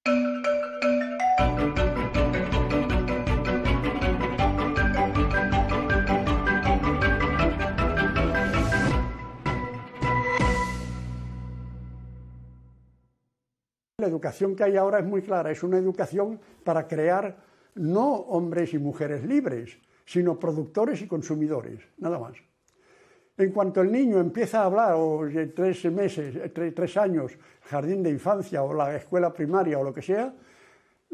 La educación que hay ahora es muy clara, es una educación para crear no hombres y mujeres libres, sino productores y consumidores, nada más. En cuanto el niño empieza a hablar, o de 3 meses, 3 años, jardín de infancia o la escuela primaria o lo que sea,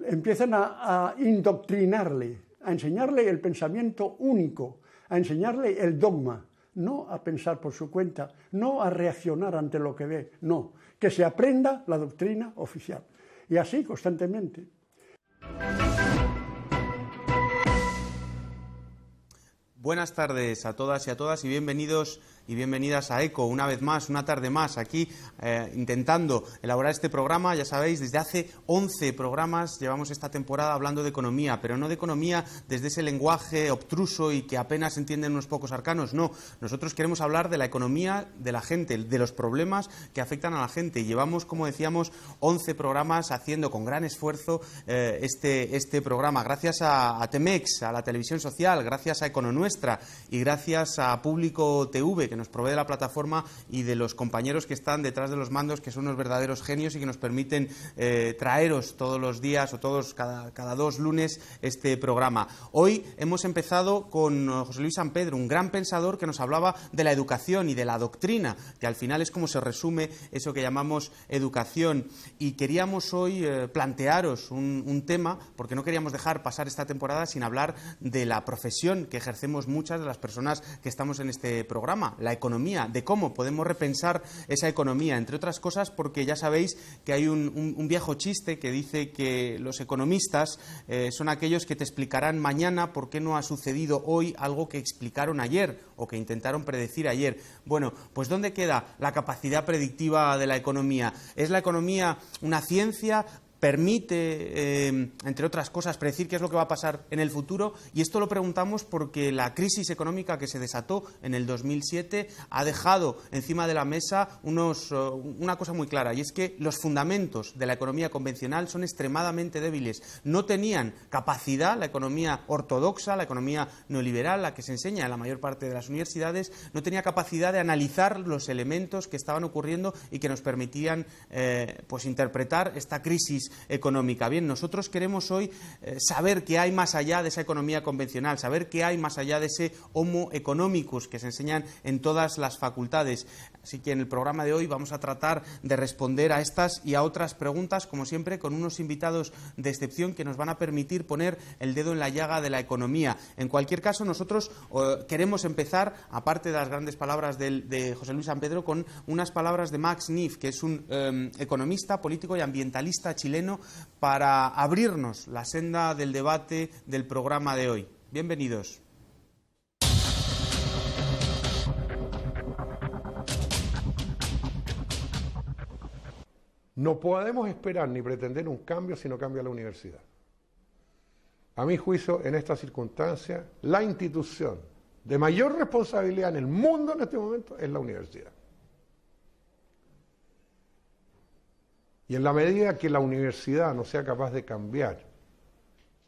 empiezan a indoctrinarle, a enseñarle el pensamiento único, a enseñarle el dogma, no a pensar por su cuenta, no a reaccionar ante lo que ve, no, que se aprenda la doctrina oficial. Y así constantemente. Buenas tardes a todas y a todas y bienvenidos y bienvenidas a ECO, una vez más, una tarde más, aquí intentando elaborar este programa. Ya sabéis, desde hace 11 programas llevamos esta temporada hablando de economía, pero no de economía desde ese lenguaje obtruso y que apenas entienden unos pocos arcanos, no. Nosotros queremos hablar de la economía de la gente, de los problemas que afectan a la gente. Llevamos, como decíamos, 11 programas haciendo con gran esfuerzo este programa. Gracias a Temex, a la televisión social, gracias a Econonuestra y gracias a Público TV, que nos provee de la plataforma, y de los compañeros que están detrás de los mandos, que son unos verdaderos genios y que nos permiten traeros todos los días o cada 2 lunes este programa. Hoy hemos empezado con José Luis San Pedro, un gran pensador que nos hablaba de la educación y de la doctrina, que al final es como se resume eso que llamamos educación. Y queríamos hoy plantearos un tema, porque no queríamos dejar pasar esta temporada sin hablar de la profesión que ejercemos muchas de las personas que estamos en este programa, la economía, de cómo podemos repensar esa economía, entre otras cosas porque ya sabéis que hay un viejo chiste que dice que los economistas son aquellos que te explicarán mañana por qué no ha sucedido hoy algo que explicaron ayer o que intentaron predecir ayer. Bueno, pues ¿dónde queda la capacidad predictiva de la economía? ¿Es la economía una ciencia? ¿Permite, entre otras cosas, predecir qué es lo que va a pasar en el futuro? Y esto lo preguntamos porque la crisis económica que se desató en el 2007 ha dejado encima de la mesa una cosa muy clara, y es que los fundamentos de la economía convencional son extremadamente débiles. No tenían capacidad, la economía ortodoxa, la economía neoliberal, la que se enseña en la mayor parte de las universidades, no tenía capacidad de analizar los elementos que estaban ocurriendo y que nos permitían pues interpretar esta crisis económica. Bien, nosotros queremos hoy saber qué hay más allá de esa economía convencional, saber qué hay más allá de ese homo economicus que se enseñan en todas las facultades. Así que en el programa de hoy vamos a tratar de responder a estas y a otras preguntas, como siempre, con unos invitados de excepción que nos van a permitir poner el dedo en la llaga de la economía. En cualquier caso, nosotros queremos empezar, aparte de las grandes palabras de José Luis San Pedro, con unas palabras de Max Neff, que es un economista, político y ambientalista chileno, para abrirnos la senda del debate del programa de hoy. Bienvenidos. No podemos esperar ni pretender un cambio si no cambia la universidad. A mi juicio, en esta circunstancia, la institución de mayor responsabilidad en el mundo en este momento es la universidad. Y en la medida que la universidad no sea capaz de cambiar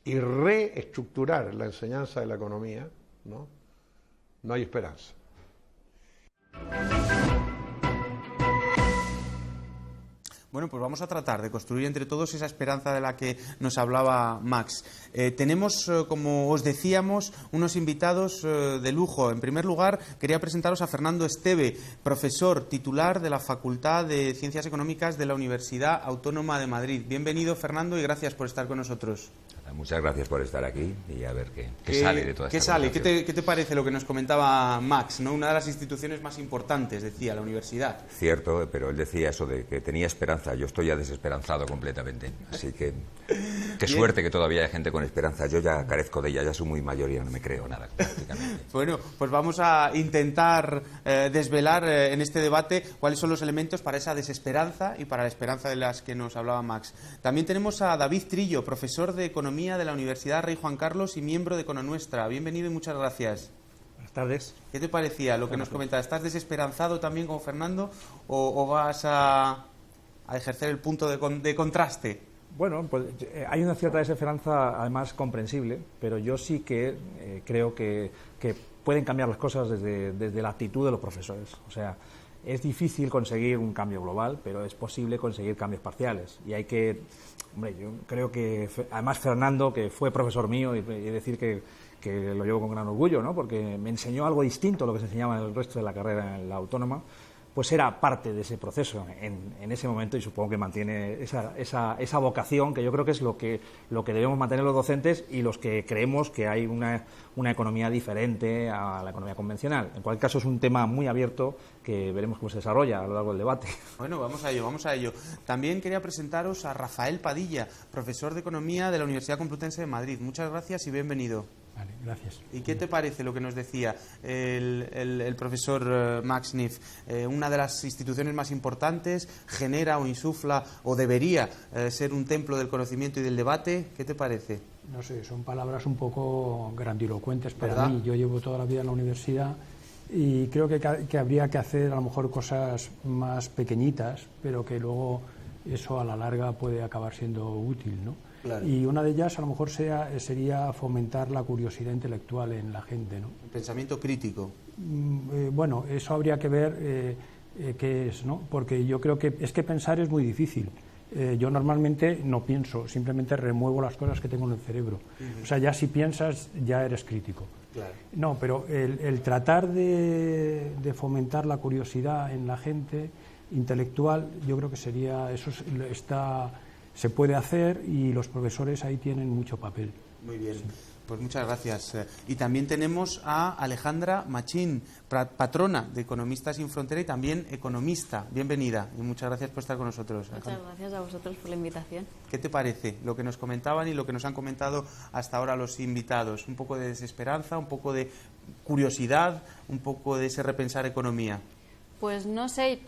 y reestructurar la enseñanza de la economía, no hay esperanza. Bueno, pues vamos a tratar de construir entre todos esa esperanza de la que nos hablaba Max. Tenemos, como os decíamos, unos invitados de lujo. En primer lugar, quería presentaros a Fernando Esteve, profesor titular de la Facultad de Ciencias Económicas de la Universidad Autónoma de Madrid. Bienvenido, Fernando, y gracias por estar con nosotros. Muchas gracias por estar aquí y a ver qué sale de toda esta conversación. ¿Qué te parece lo que nos comentaba Max, ¿no? Una de las instituciones más importantes, decía, la universidad. Cierto, pero él decía eso de que tenía esperanza. Yo estoy ya desesperanzado completamente. Así que qué suerte que todavía hay gente con esperanza. Yo ya carezco de ella, ya soy muy mayor y ya no me creo nada prácticamente. Bueno, pues vamos a intentar desvelar en este debate cuáles son los elementos para esa desesperanza y para la esperanza de las que nos hablaba Max. También tenemos a David Trillo, profesor de Economía de la Universidad Rey Juan Carlos y miembro de Econonuestra. Bienvenido y muchas gracias. Buenas tardes. ¿Qué te parecía lo que nos comentaba? ¿Estás desesperanzado también como Fernando o vas a ejercer el punto de contraste? Bueno, pues hay una cierta desesperanza, además comprensible, pero yo sí que creo que pueden cambiar las cosas desde la actitud de los profesores. O sea, es difícil conseguir un cambio global, pero es posible conseguir cambios parciales. Y hay que, hombre, yo creo que, además Fernando, que fue profesor mío, y decir que lo llevo con gran orgullo, ¿no? Porque me enseñó algo distinto a lo que se enseñaba en el resto de la carrera en la autónoma, pues era parte de ese proceso en ese momento, y supongo que mantiene esa vocación, que yo creo que es lo que debemos mantener los docentes y los que creemos que hay una economía diferente a la economía convencional. En cualquier caso, es un tema muy abierto que veremos cómo se desarrolla a lo largo del debate. Bueno, vamos a ello. También quería presentaros a Rafael Padilla, profesor de Economía de la Universidad Complutense de Madrid. Muchas gracias y bienvenido. Vale, gracias. ¿Y qué te parece lo que nos decía el profesor Max Neff? Una de las instituciones más importantes, genera o insufla o debería ser un templo del conocimiento y del debate. ¿Qué te parece? No sé, son palabras un poco grandilocuentes para ¿verdad? mí. Yo llevo toda la vida en la universidad y creo que habría que hacer a lo mejor cosas más pequeñitas, pero que luego eso a la larga puede acabar siendo útil, ¿no? Claro. Y una de ellas a lo mejor sería fomentar la curiosidad intelectual en la gente, ¿no? El pensamiento crítico. Bueno, eso habría que ver qué es, ¿no? Porque yo creo que pensar es muy difícil. Yo normalmente no pienso, simplemente remuevo las cosas que tengo en el cerebro. O sea, ya si piensas, ya eres crítico. Claro. No, pero el tratar de fomentar la curiosidad en la gente intelectual, yo creo que se puede hacer, y los profesores ahí tienen mucho papel. Muy bien. Sí. Pues muchas gracias. Y también tenemos a Alejandra Machín, patrona de Economistas Sin Frontera y también economista. Bienvenida y muchas gracias por estar con nosotros. Muchas gracias a vosotros por la invitación. ¿Qué te parece lo que nos comentaban y lo que nos han comentado hasta ahora los invitados? Un poco de desesperanza, un poco de curiosidad, un poco de ese repensar economía. Pues no sé,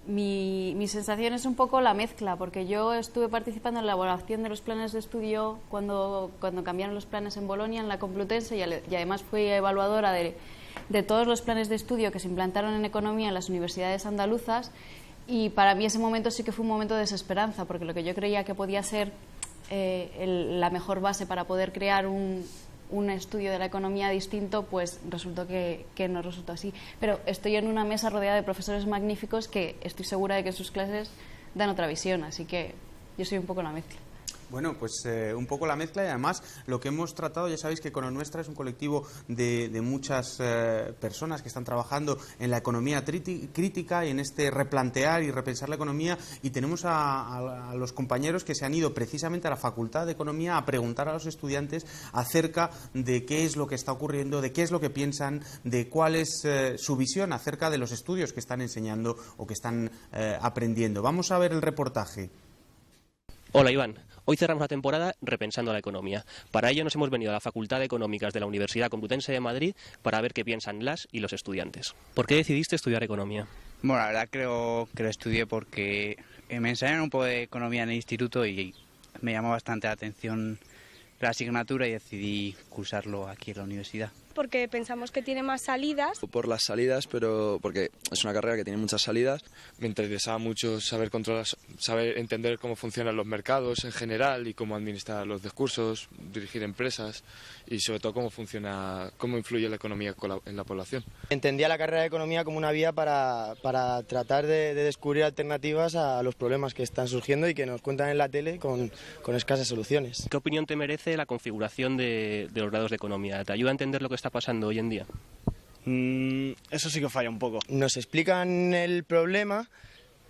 mi sensación es un poco la mezcla, porque yo estuve participando en la elaboración de los planes de estudio cuando cambiaron los planes en Bolonia, en la Complutense, y además fui evaluadora de todos los planes de estudio que se implantaron en economía en las universidades andaluzas, y para mí ese momento sí que fue un momento de desesperanza, porque lo que yo creía que podía ser la mejor base para poder crear un estudio de la economía distinto, pues resultó que no resultó así. Pero estoy en una mesa rodeada de profesores magníficos que estoy segura de que sus clases dan otra visión, así que yo soy un poco la mezcla. Bueno, pues un poco la mezcla, y además lo que hemos tratado, ya sabéis que Econonuestra es un colectivo de muchas personas que están trabajando en la economía crítica y en este replantear y repensar la economía, y tenemos a los compañeros que se han ido precisamente a la Facultad de Economía a preguntar a los estudiantes acerca de qué es lo que está ocurriendo, de qué es lo que piensan, de cuál es su visión acerca de los estudios que están enseñando o que están aprendiendo. Vamos a ver el reportaje. Hola Iván, hoy cerramos la temporada repensando la economía. Para ello nos hemos venido a la Facultad de Económicas de la Universidad Complutense de Madrid para ver qué piensan las y los estudiantes. ¿Por qué decidiste estudiar economía? Bueno, la verdad creo que lo estudié porque me enseñaron un poco de economía en el instituto y me llamó bastante la atención la asignatura y decidí cursarlo aquí en la universidad. Porque pensamos que tiene más salidas. Por las salidas, pero porque es una carrera que tiene muchas salidas. Me interesaba mucho saber controlar, saber entender cómo funcionan los mercados en general y cómo administrar los discursos, dirigir empresas y sobre todo cómo influye la economía en la población. Entendía la carrera de economía como una vía para tratar de descubrir alternativas a los problemas que están surgiendo y que nos cuentan en la tele con escasas soluciones. ¿Qué opinión te merece la configuración de los grados de economía? ¿Te ayuda a entender lo que está pasando hoy en día? Eso sí que falla un poco. Nos explican el problema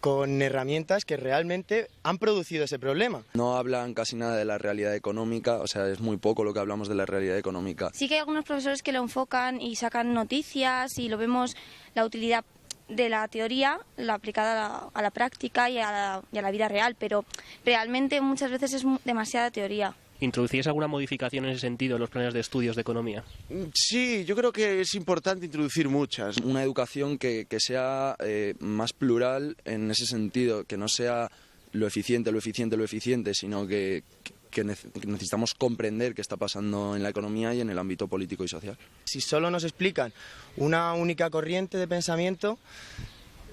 con herramientas que realmente han producido ese problema. No hablan casi nada de la realidad económica, o sea, es muy poco lo que hablamos de la realidad económica. Sí que hay algunos profesores que lo enfocan y sacan noticias y lo vemos la utilidad de la teoría, la aplicada a la práctica y a la vida real, pero realmente muchas veces es demasiada teoría. ¿Introducíais alguna modificación en ese sentido en los planes de estudios de economía? Sí, yo creo que es importante introducir muchas. Una educación que sea más plural en ese sentido, que no sea lo eficiente, sino que necesitamos comprender qué está pasando en la economía y en el ámbito político y social. Si solo nos explican una única corriente de pensamiento,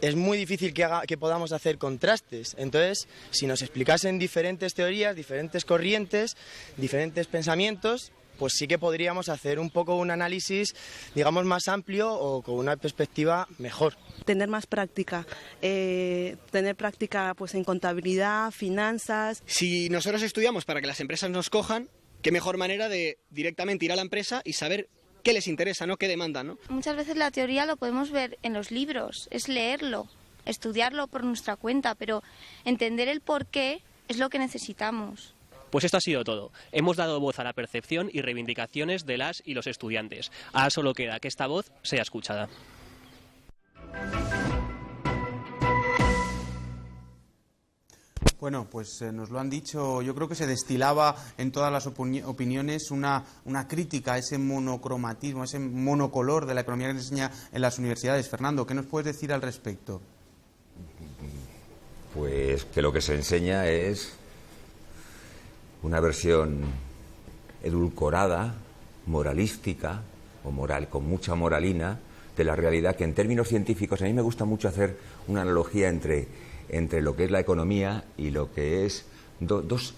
es muy difícil que podamos hacer contrastes. Entonces, si nos explicasen diferentes teorías, diferentes corrientes, diferentes pensamientos, pues sí que podríamos hacer un poco un análisis, digamos, más amplio o con una perspectiva mejor. Tener más práctica, tener práctica pues en contabilidad, finanzas. Si nosotros estudiamos para que las empresas nos cojan, qué mejor manera de directamente ir a la empresa y saber qué les interesa, ¿no? Qué demandan, ¿no? Muchas veces la teoría lo podemos ver en los libros, es leerlo, estudiarlo por nuestra cuenta, pero entender el porqué es lo que necesitamos. Pues esto ha sido todo. Hemos dado voz a la percepción y reivindicaciones de las y los estudiantes. Ahora solo queda que esta voz sea escuchada. Bueno, pues nos lo han dicho, yo creo que se destilaba en todas las opiniones una crítica a ese monocromatismo, a ese monocolor de la economía que se enseña en las universidades. Fernando, ¿qué nos puedes decir al respecto? Pues que lo que se enseña es una versión edulcorada, moralística, o moral, con mucha moralina, de la realidad, que en términos científicos, a mí me gusta mucho hacer una analogía entre lo que es la economía y lo que es dos,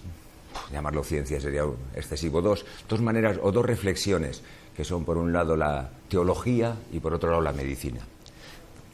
llamarlo ciencia sería excesivo, dos maneras o dos reflexiones, que son por un lado la teología y por otro lado la medicina.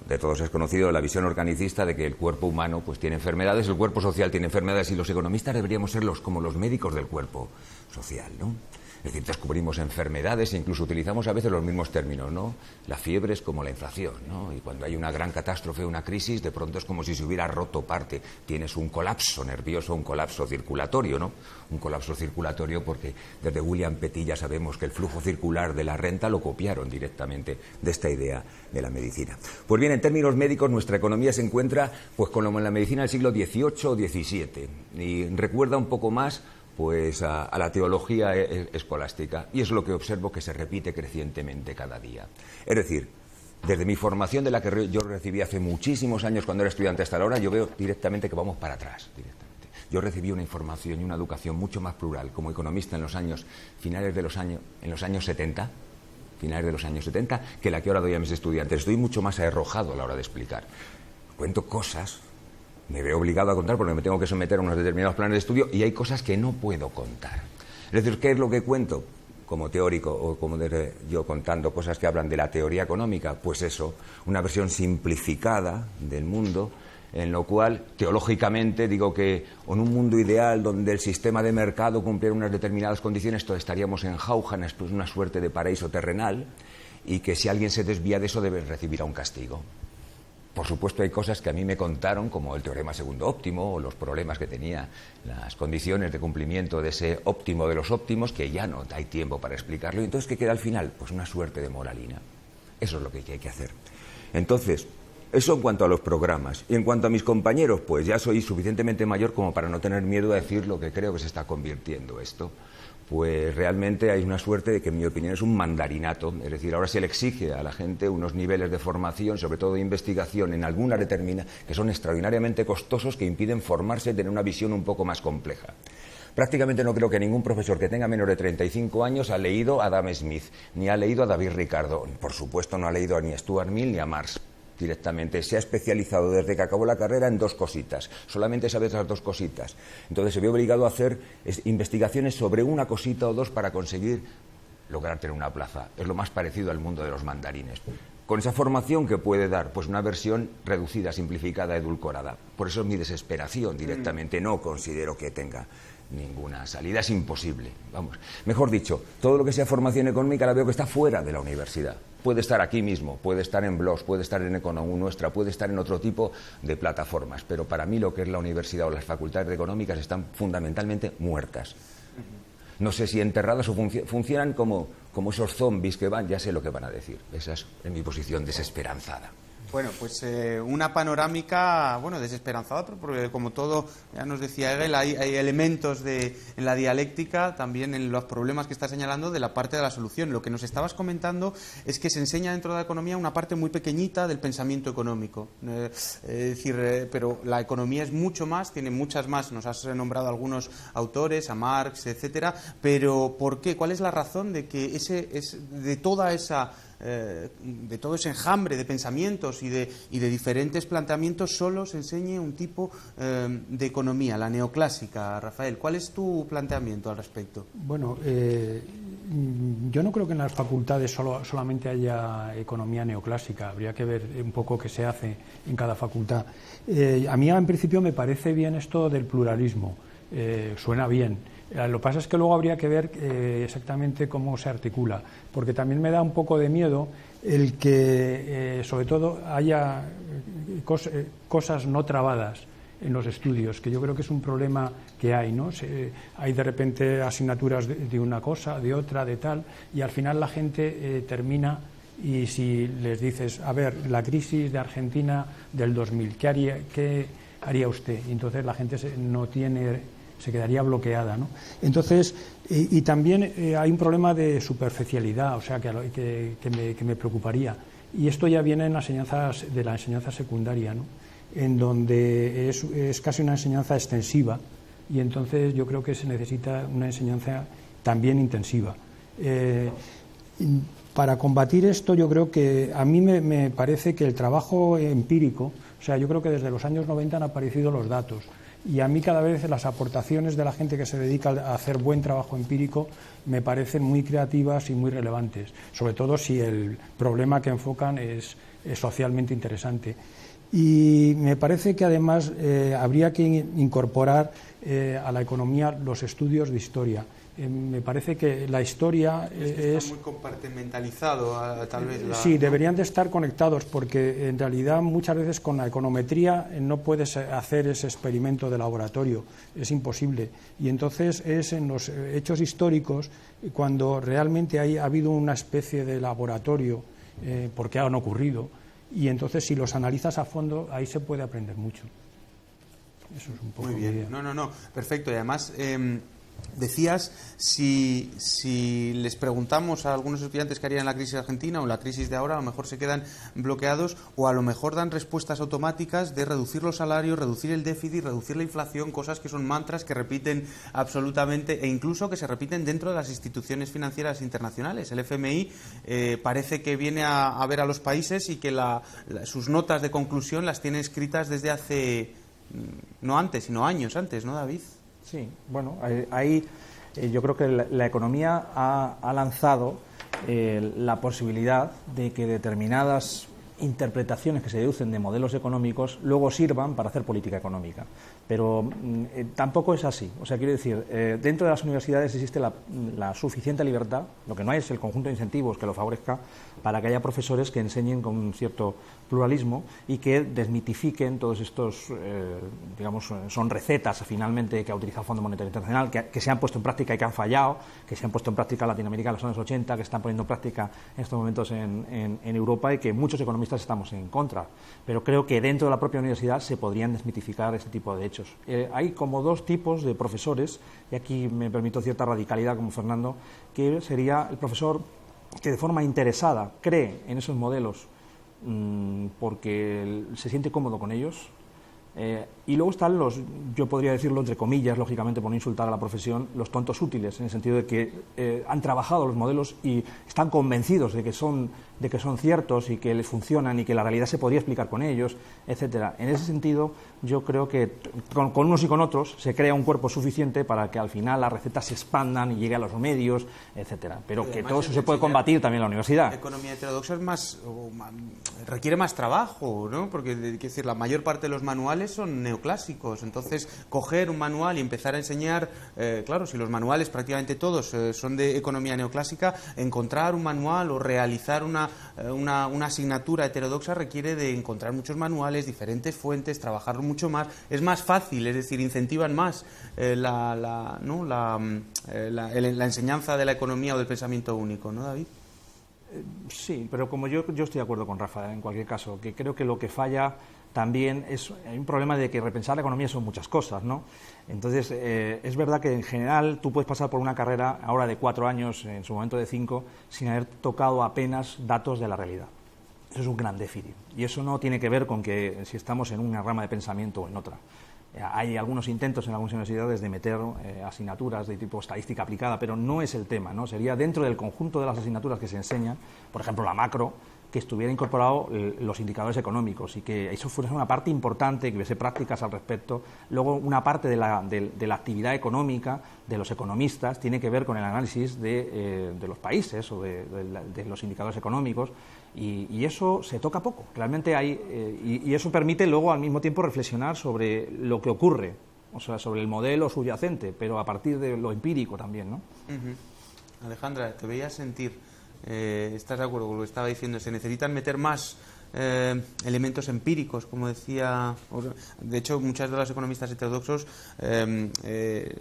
De todos es conocido la visión organicista de que el cuerpo humano pues tiene enfermedades, el cuerpo social tiene enfermedades, y los economistas deberíamos ser como los médicos del cuerpo social, ¿no? Es decir, descubrimos enfermedades e incluso utilizamos a veces los mismos términos, ¿no? La fiebre es como la inflación, ¿no? Y cuando hay una gran catástrofe, una crisis, de pronto es como si se hubiera roto parte. Tienes un colapso nervioso, un colapso circulatorio, ¿no? Un colapso circulatorio porque desde William Petit ya sabemos que el flujo circular de la renta lo copiaron directamente de esta idea de la medicina. Pues bien, en términos médicos, nuestra economía se encuentra pues como en la medicina del siglo XVIII o XVII, y recuerda un poco más pues a la teología escolástica, y es lo que observo que se repite crecientemente cada día. Es decir, desde mi formación, de la que yo recibí hace muchísimos años cuando era estudiante hasta ahora, yo veo directamente que vamos para atrás. Yo recibí una información y una educación mucho más plural como economista en los años 70, que la que ahora doy a mis estudiantes. Estoy mucho más arrojado a la hora de explicar. Cuento cosas, me veo obligado a contar porque me tengo que someter a unos determinados planes de estudio, y hay cosas que no puedo contar. Es decir, ¿qué es lo que cuento como teórico o como yo contando cosas que hablan de la teoría económica? Pues eso, una versión simplificada del mundo, en lo cual teológicamente digo que en un mundo ideal donde el sistema de mercado cumpliera unas determinadas condiciones, todos estaríamos en jauja, en una suerte de paraíso terrenal, y que si alguien se desvía de eso debe recibir un castigo. Por supuesto, hay cosas que a mí me contaron, como el teorema segundo óptimo, o los problemas que tenía las condiciones de cumplimiento de ese óptimo de los óptimos, que ya no hay tiempo para explicarlo. Y entonces, ¿qué queda al final? Pues una suerte de moralina. Eso es lo que hay que hacer. Entonces, eso en cuanto a los programas. Y en cuanto a mis compañeros, pues ya soy suficientemente mayor como para no tener miedo a decir lo que creo que se está convirtiendo esto. Pues realmente hay una suerte de que, en mi opinión, es un mandarinato. Es decir, ahora se le exige a la gente unos niveles de formación, sobre todo de investigación, en alguna determinada, que son extraordinariamente costosos, que impiden formarse y tener una visión un poco más compleja. Prácticamente no creo que ningún profesor que tenga menos de 35 años ha leído a Adam Smith, ni ha leído a David Ricardo. Por supuesto, no ha leído ni a Stuart Mill ni a Marx. Directamente se ha especializado desde que acabó la carrera en dos cositas, solamente sabe esas dos cositas. Entonces se ve obligado a hacer investigaciones sobre una cosita o dos para conseguir lograr tener una plaza. Es lo más parecido al mundo de los mandarines. Con esa formación que puede dar, pues una versión reducida, simplificada, edulcorada. Por eso es mi desesperación directamente. No considero que tenga ninguna salida, es imposible. Vamos, mejor dicho, todo lo que sea formación económica la veo que está fuera de la universidad. Puede estar aquí mismo, puede estar en blogs, puede estar en Economía Nuestra, puede estar en otro tipo de plataformas, pero para mí lo que es la universidad o las facultades económicas están fundamentalmente muertas. No sé si enterradas o funcionan como esos zombies que van, ya sé lo que van a decir. Esa es mi posición desesperanzada. Bueno, pues una panorámica, desesperanzada, porque como todo, ya nos decía Hegel, hay elementos en la dialéctica, también en los problemas que está señalando, de la parte de la solución. Lo que nos estabas comentando es que se enseña dentro de la economía una parte muy pequeñita del pensamiento económico. Pero la economía es mucho más, tiene muchas más, nos has nombrado algunos autores, a Marx, etcétera, pero ¿por qué? ¿Cuál es la razón de que de toda esa de todo ese enjambre de pensamientos y de diferentes planteamientos, solo se enseñe un tipo de economía, la neoclásica. Rafael, ¿cuál es tu planteamiento al respecto? Bueno, yo no creo que en las facultades solamente haya economía neoclásica. Habría que ver un poco qué se hace en cada facultad. A mí, en principio, me parece bien esto del pluralismo. Suena bien. Lo que pasa es que luego habría que ver exactamente cómo se articula, porque también me da un poco de miedo el que, sobre todo, haya cosas no trabadas en los estudios, que yo creo que es un problema que hay, ¿no? Hay de repente asignaturas de una cosa, de otra, de tal, y al final la gente termina, y si les dices, a ver, la crisis de Argentina del 2000, ¿qué haría usted? Y entonces la gente se quedaría bloqueada, ¿no? Entonces, y también hay un problema de superficialidad, o sea, que me preocuparía. Y esto ya viene en la enseñanza secundaria, ¿no? En donde es casi una enseñanza extensiva, y entonces yo creo que se necesita una enseñanza también intensiva. Para combatir esto, yo creo que a mí me parece que el trabajo empírico, o sea, yo creo que desde los años 90 han aparecido los datos, y a mí cada vez las aportaciones de la gente que se dedica a hacer buen trabajo empírico me parecen muy creativas y muy relevantes, sobre todo si el problema que enfocan es socialmente interesante. Y me parece que además habría que incorporar a la economía los estudios de historia. Me parece que la historia está muy compartimentalizado, tal vez. Sí, deberían de estar conectados, porque en realidad muchas veces con la econometría no puedes hacer ese experimento de laboratorio, es imposible. Y entonces es en los hechos históricos cuando realmente ha habido una especie de laboratorio, porque han ocurrido, y entonces si los analizas a fondo, ahí se puede aprender mucho. Eso es un poco muy bien. No, perfecto. Y además, decías, si les preguntamos a algunos estudiantes qué harían en la crisis argentina o en la crisis de ahora, a lo mejor se quedan bloqueados, o a lo mejor dan respuestas automáticas de reducir los salarios, reducir el déficit, reducir la inflación, cosas que son mantras que repiten absolutamente, e incluso que se repiten dentro de las instituciones financieras internacionales. El FMI parece que viene a ver a los países y que sus notas de conclusión las tiene escritas desde hace, no antes, sino años antes, ¿no, David? Sí, bueno, ahí yo creo que la economía ha lanzado la posibilidad de que determinadas interpretaciones que se deducen de modelos económicos luego sirvan para hacer política económica. Pero tampoco es así. O sea, quiero decir, dentro de las universidades existe la suficiente libertad, lo que no hay es el conjunto de incentivos que lo favorezca, para que haya profesores que enseñen con un cierto pluralismo y que desmitifiquen todos estos, digamos, son recetas finalmente que ha utilizado el Fondo Monetario Internacional, que se han puesto en práctica y que han fallado, que se han puesto en práctica en Latinoamérica en los años 80, que están poniendo en práctica en estos momentos en Europa, y que muchos economistas estamos en contra. Pero creo que dentro de la propia universidad se podrían desmitificar este tipo de hechos. Hay como dos tipos de profesores, y aquí me permito cierta radicalidad como Fernando, que sería el profesor que de forma interesada cree en esos modelos porque se siente cómodo con ellos, y luego están los, yo podría decirlo entre comillas, lógicamente por no insultar a la profesión, los tontos útiles, en el sentido de que han trabajado los modelos y están convencidos de que son ciertos y que les funcionan y que la realidad se podría explicar con ellos, etcétera. En ese sentido, yo creo que con unos y con otros se crea un cuerpo suficiente para que al final las recetas se expandan y llegue a los medios, etcétera. Pero que todo eso se puede combatir también en la universidad. La economía heterodoxa requiere más trabajo, ¿no? Porque quiero decir, la mayor parte de los manuales son neoclásicos. Entonces, coger un manual y empezar a enseñar, claro, si los manuales prácticamente todos son de economía neoclásica, encontrar un manual o realizar una asignatura heterodoxa requiere de encontrar muchos manuales, diferentes fuentes, trabajarlo mucho más. Es más fácil, es decir, incentivan más la enseñanza de la economía o del pensamiento único, ¿no, David? Sí, pero como yo estoy de acuerdo con Rafa, en cualquier caso, que creo que lo que falla también hay un problema de que repensar la economía son muchas cosas, ¿no? Entonces, es verdad que en general tú puedes pasar por una carrera ahora de 4 años, en su momento de 5, sin haber tocado apenas datos de la realidad. Eso es un gran déficit. Y eso no tiene que ver con que si estamos en una rama de pensamiento o en otra. Hay algunos intentos en algunas universidades de meter asignaturas de tipo estadística aplicada, pero no es el tema, ¿no? Sería dentro del conjunto de las asignaturas que se enseñan, por ejemplo, la macro, que estuviera incorporado los indicadores económicos y que eso fuera una parte importante, que hubiese prácticas al respecto. Luego, una parte de la actividad económica de los economistas tiene que ver con el análisis de los países o de los indicadores económicos, y eso se toca poco. Realmente y eso permite luego al mismo tiempo reflexionar sobre lo que ocurre, o sea, sobre el modelo subyacente, pero a partir de lo empírico también, ¿no? Alejandra, te veía sentir... ¿estás de acuerdo con lo que estaba diciendo? ¿Se necesitan meter más elementos empíricos, como decía? De hecho, muchas de los economistas heterodoxos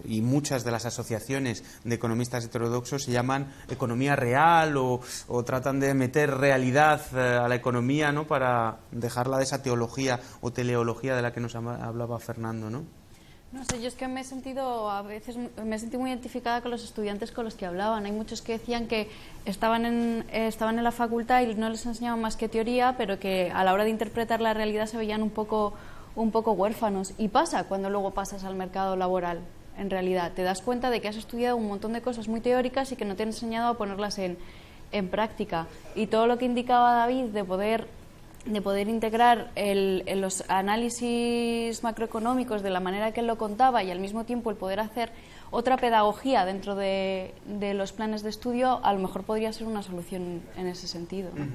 y muchas de las asociaciones de economistas heterodoxos se llaman economía real o tratan de meter realidad a la economía, ¿no?, para dejarla de esa teología o teleología de la que nos hablaba Fernando, ¿no? No sé, yo es que a veces me sentí muy identificada con los estudiantes con los que hablaban. Hay muchos que decían que estaban en la facultad y no les enseñaban más que teoría, pero que a la hora de interpretar la realidad se veían un poco huérfanos. Y pasa cuando luego pasas al mercado laboral, en realidad. Te das cuenta de que has estudiado un montón de cosas muy teóricas y que no te han enseñado a ponerlas en práctica. Y todo lo que indicaba David de poder integrar los análisis macroeconómicos de la manera que él lo contaba y al mismo tiempo el poder hacer otra pedagogía dentro de los planes de estudio, a lo mejor podría ser una solución en ese sentido, ¿no?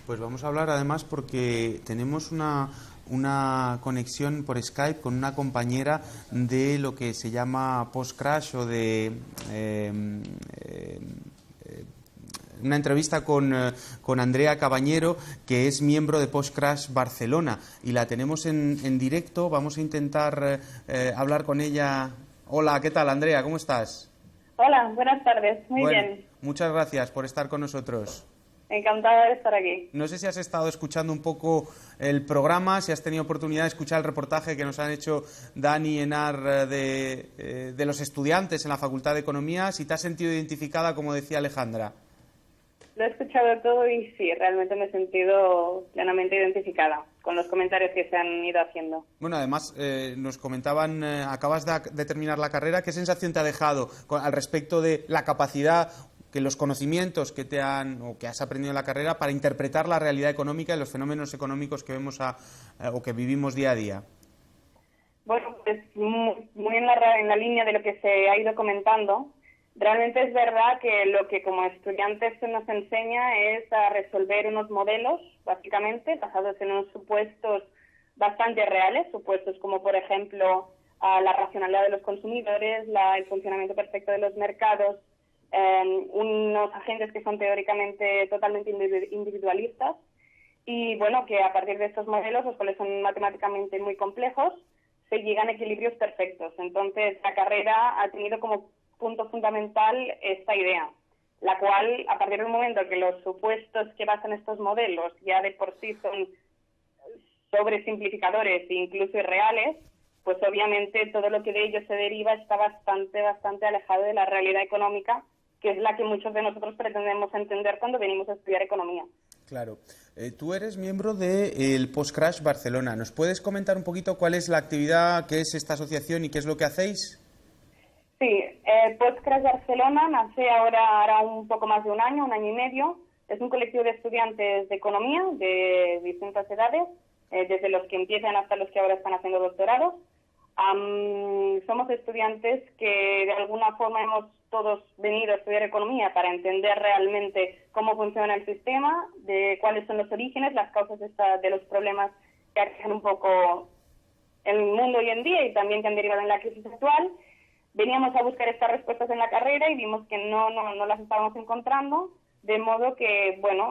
Pues vamos a hablar además porque tenemos una conexión por Skype con una compañera de lo que se llama post-crash o de... una entrevista con Andrea Cabañero, que es miembro de Post-Crash Barcelona, y la tenemos en directo. Vamos a intentar hablar con ella. Hola, ¿qué tal, Andrea? ¿Cómo estás? Hola, buenas tardes. Muy bien. Muchas gracias por estar con nosotros. Encantada de estar aquí. No sé si has estado escuchando un poco el programa, si has tenido oportunidad de escuchar el reportaje que nos han hecho Dani y Enar de los estudiantes en la Facultad de Economía, si te has sentido identificada, como decía Alejandra. Lo he escuchado todo y sí, realmente me he sentido plenamente identificada con los comentarios que se han ido haciendo. Bueno, además nos comentaban, acabas de terminar la carrera, ¿qué sensación te ha dejado al respecto de la capacidad, que los conocimientos que que has aprendido en la carrera para interpretar la realidad económica y los fenómenos económicos que vemos o que vivimos día a día? Bueno, pues muy en la línea de lo que se ha ido comentando. Realmente es verdad que lo que como estudiantes se nos enseña es a resolver unos modelos, básicamente, basados en unos supuestos bastante reales, supuestos como, por ejemplo, la racionalidad de los consumidores, el funcionamiento perfecto de los mercados, unos agentes que son teóricamente totalmente individualistas, y bueno, que a partir de estos modelos, los cuales son matemáticamente muy complejos, se llegan a equilibrios perfectos. Entonces, la carrera ha tenido como punto fundamental esta idea, la cual, a partir del momento que los supuestos que basan estos modelos ya de por sí son sobresimplificadores e incluso irreales, pues obviamente todo lo que de ellos se deriva está bastante alejado de la realidad económica, que es la que muchos de nosotros pretendemos entender cuando venimos a estudiar economía. Claro. Tú eres miembro del Post-Crash Barcelona. ¿Nos puedes comentar un poquito cuál es la actividad, qué es esta asociación y qué es lo que hacéis? Sí, Post-Crash Barcelona nace ahora un poco más de un año y medio. Es un colectivo de estudiantes de economía de distintas edades, desde los que empiezan hasta los que ahora están haciendo doctorados. Somos estudiantes que de alguna forma hemos todos venido a estudiar economía para entender realmente cómo funciona el sistema, de cuáles son los orígenes, las causas de los problemas que aquejan un poco el mundo hoy en día y también que han derivado en la crisis actual. Veníamos a buscar estas respuestas en la carrera y vimos que no las estábamos encontrando, de modo que, bueno,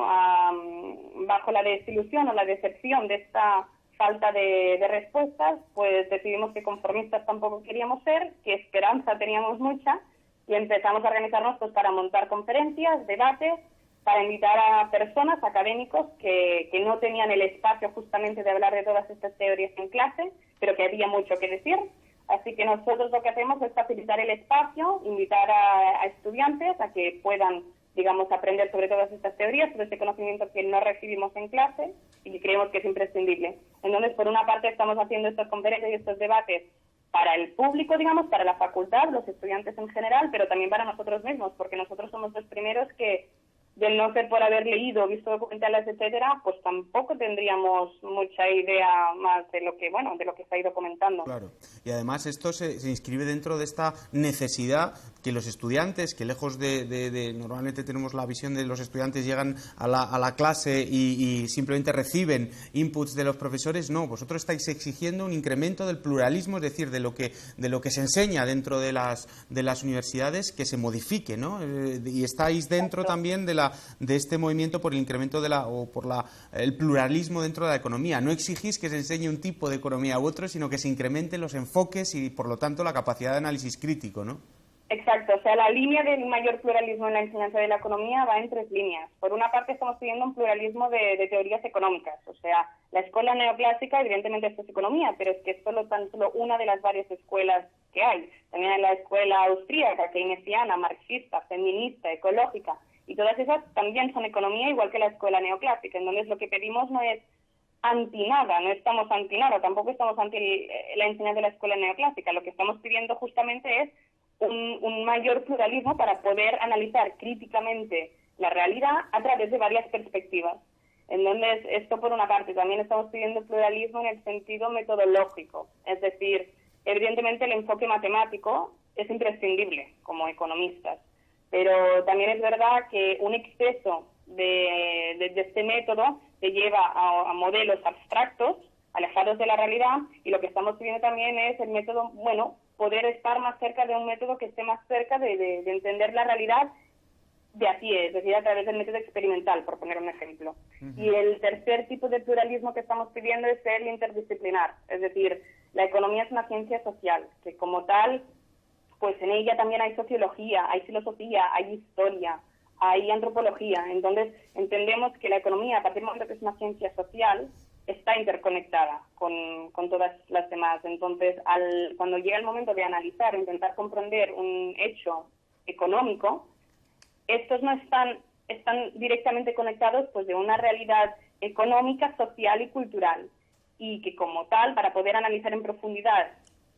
bajo la desilusión o la decepción de esta falta de respuestas, pues decidimos que conformistas tampoco queríamos ser, que esperanza teníamos mucha, y empezamos a organizarnos pues para montar conferencias, debates, para invitar a personas, académicos, que no tenían el espacio justamente de hablar de todas estas teorías en clase, pero que había mucho que decir. Así que nosotros lo que hacemos es facilitar el espacio, invitar a estudiantes a que puedan, digamos, aprender sobre todas estas teorías, sobre este conocimiento que no recibimos en clase y que creemos que es imprescindible. Entonces, por una parte estamos haciendo estas conferencias y estos debates para el público, digamos, para la facultad, los estudiantes en general, pero también para nosotros mismos, porque nosotros somos los primeros que, del no ser por haber leído, visto documentales, etcétera, pues tampoco tendríamos mucha idea más de lo que, bueno, de lo que se ha ido comentando. Claro. Y además esto se inscribe dentro de esta necesidad que los estudiantes, que lejos de normalmente tenemos la visión de los estudiantes llegan a la clase y simplemente reciben inputs de los profesores, no, vosotros estáis exigiendo un incremento del pluralismo, es decir, de lo que se enseña dentro de las universidades, que se modifique, ¿no? Y estáis dentro también de este movimiento por el incremento el pluralismo dentro de la economía. No exigís que se enseñe un tipo de economía u otro, sino que se incrementen los enfoques y, por lo tanto, la capacidad de análisis crítico, ¿no? Exacto, o sea, la línea del mayor pluralismo en la enseñanza de la economía va en 3 líneas. Por una parte estamos pidiendo un pluralismo de teorías económicas, o sea, la escuela neoclásica evidentemente esto es economía, pero es que es tan solo una de las varias escuelas que hay. También hay la escuela austríaca, keynesiana, marxista, feminista, ecológica, y todas esas también son economía igual que la escuela neoclásica. Entonces lo que pedimos no es anti nada, no estamos anti nada, tampoco estamos anti la enseñanza de la escuela neoclásica. Lo que estamos pidiendo justamente es un mayor pluralismo para poder analizar críticamente la realidad a través de varias perspectivas. Entonces, esto por una parte. También estamos pidiendo pluralismo en el sentido metodológico, es decir, evidentemente el enfoque matemático es imprescindible como economistas, pero también es verdad que un exceso de este método te lleva a modelos abstractos, alejados de la realidad, y lo que estamos pidiendo también es el método, bueno, poder estar más cerca de un método que esté más cerca de entender la realidad de a pie, es decir, a través del método experimental, por poner un ejemplo. Y el tercer tipo de pluralismo que estamos pidiendo es el interdisciplinar, es decir, la economía es una ciencia social, que como tal, pues en ella también hay sociología, hay filosofía, hay historia, hay antropología. Entonces, entendemos que la economía, a partir del momento que es una ciencia social, está interconectada con todas las demás. Entonces, cuando llega el momento de analizar o intentar comprender un hecho económico, estos no están directamente conectados pues de una realidad económica, social y cultural, y que como tal, para poder analizar en profundidad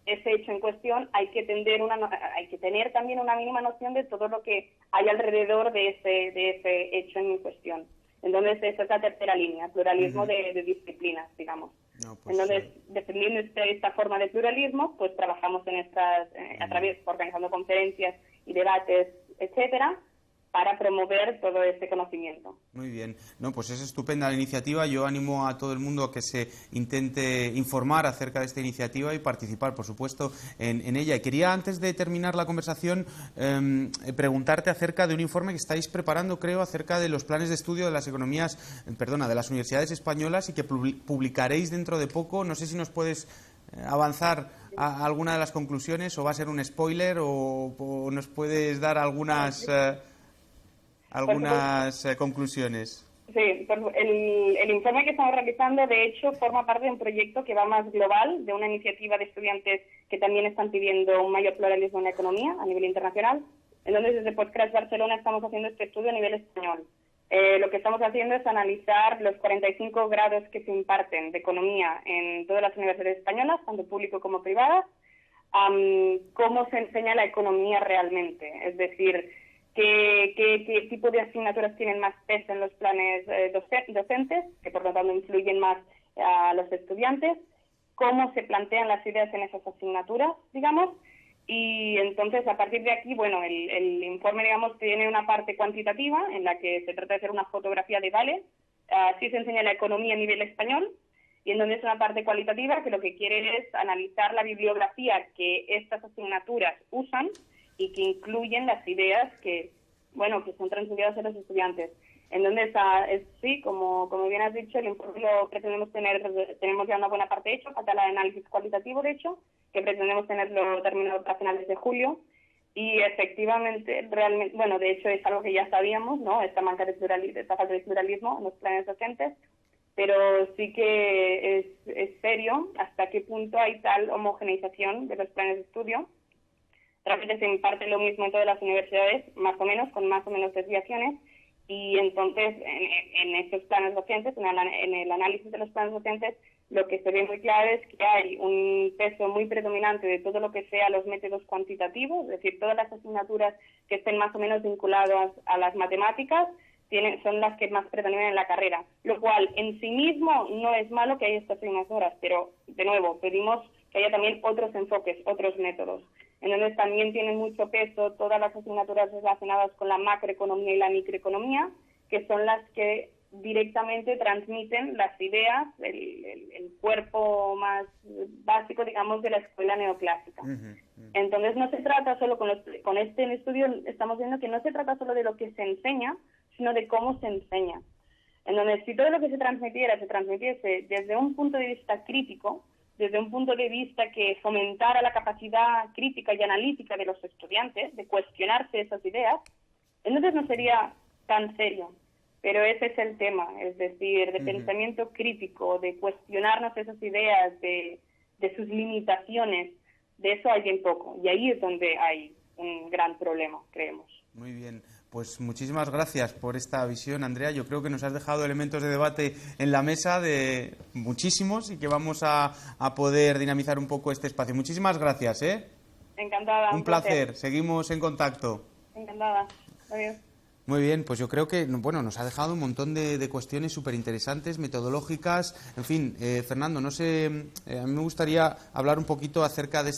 ese hecho en cuestión, hay que tener también una mínima noción de todo lo que hay alrededor de ese hecho en cuestión. Entonces, esa es la tercera línea, pluralismo de disciplinas, digamos. No, pues, entonces, defendiendo esta forma de pluralismo, pues trabajamos en a través, organizando conferencias y debates, etcétera, para promover todo este conocimiento. Muy bien. No, pues es estupenda la iniciativa. Yo animo a todo el mundo a que se intente informar acerca de esta iniciativa y participar, por supuesto, en ella. Y quería, antes de terminar la conversación, preguntarte acerca de un informe que estáis preparando, creo, acerca de los planes de estudio de las de las universidades españolas y que publicaréis dentro de poco. No sé si nos puedes avanzar a alguna de las conclusiones, o va a ser un spoiler, o nos puedes dar algunas conclusiones. Sí, pues el informe que estamos realizando, de hecho, forma parte de un proyecto que va más global, de una iniciativa de estudiantes que también están pidiendo un mayor pluralismo en la economía a nivel internacional. Entonces, desde Postcrash Barcelona estamos haciendo este estudio a nivel español. Lo que estamos haciendo es analizar los 45 grados que se imparten de economía en todas las universidades españolas, tanto público como privadas, cómo se enseña la economía realmente, es decir, qué tipo de asignaturas tienen más peso en los planes docentes, que por lo tanto influyen más a los estudiantes, cómo se plantean las ideas en esas asignaturas, digamos, y entonces a partir de aquí, bueno, el informe, digamos, tiene una parte cuantitativa en la que se trata de hacer una fotografía de así se enseña la economía a nivel español, y entonces una parte cualitativa que lo que quiere es analizar la bibliografía que estas asignaturas usan y que incluyen las ideas que son transmitidas a los estudiantes. Entonces, sí, como bien has dicho, el informe lo pretendemos tenemos ya una buena parte hecha, falta el análisis cualitativo, de hecho, que pretendemos tenerlo terminado para finales de julio, y efectivamente, realmente, de hecho es algo que ya sabíamos, ¿no?, esta falta de pluralismo en los planes docentes, pero sí que es serio hasta qué punto hay tal homogeneización de los planes de estudio. Realmente se imparte lo mismo en todas las universidades, más o menos, con más o menos desviaciones, y entonces en estos planes docentes, en el análisis de los planes docentes, lo que se ve muy claro es que hay un peso muy predominante de todo lo que sea los métodos cuantitativos, es decir, todas las asignaturas que estén más o menos vinculadas a las matemáticas son las que más predominan en la carrera, lo cual en sí mismo no es malo que haya estas asignaturas, pero de nuevo pedimos que haya también otros enfoques, otros métodos. Entonces también tienen mucho peso todas las asignaturas relacionadas con la macroeconomía y la microeconomía, que son las que directamente transmiten las ideas, el cuerpo más básico, digamos, de la escuela neoclásica. Entonces no se trata solo, con este estudio estamos viendo que no se trata solo de lo que se enseña, sino de cómo se enseña. Entonces, si todo lo que se transmitiese desde un punto de vista crítico, desde un punto de vista que fomentara la capacidad crítica y analítica de los estudiantes, de cuestionarse esas ideas, entonces no sería tan serio. Pero ese es el tema, es decir, de pensamiento crítico, de cuestionarnos esas ideas, de sus limitaciones, de eso hay bien poco. Y ahí es donde hay un gran problema, creemos. Muy bien. Pues muchísimas gracias por esta visión, Andrea. Yo creo que nos has dejado elementos de debate en la mesa, de muchísimos, y que vamos a poder dinamizar un poco este espacio. Muchísimas gracias, ¿eh? Encantada. Un placer. Seguimos en contacto. Encantada. Adiós. Muy bien, pues yo creo que nos ha dejado un montón de cuestiones súper interesantes, metodológicas. En fin, Fernando, no sé, a mí me gustaría hablar un poquito acerca de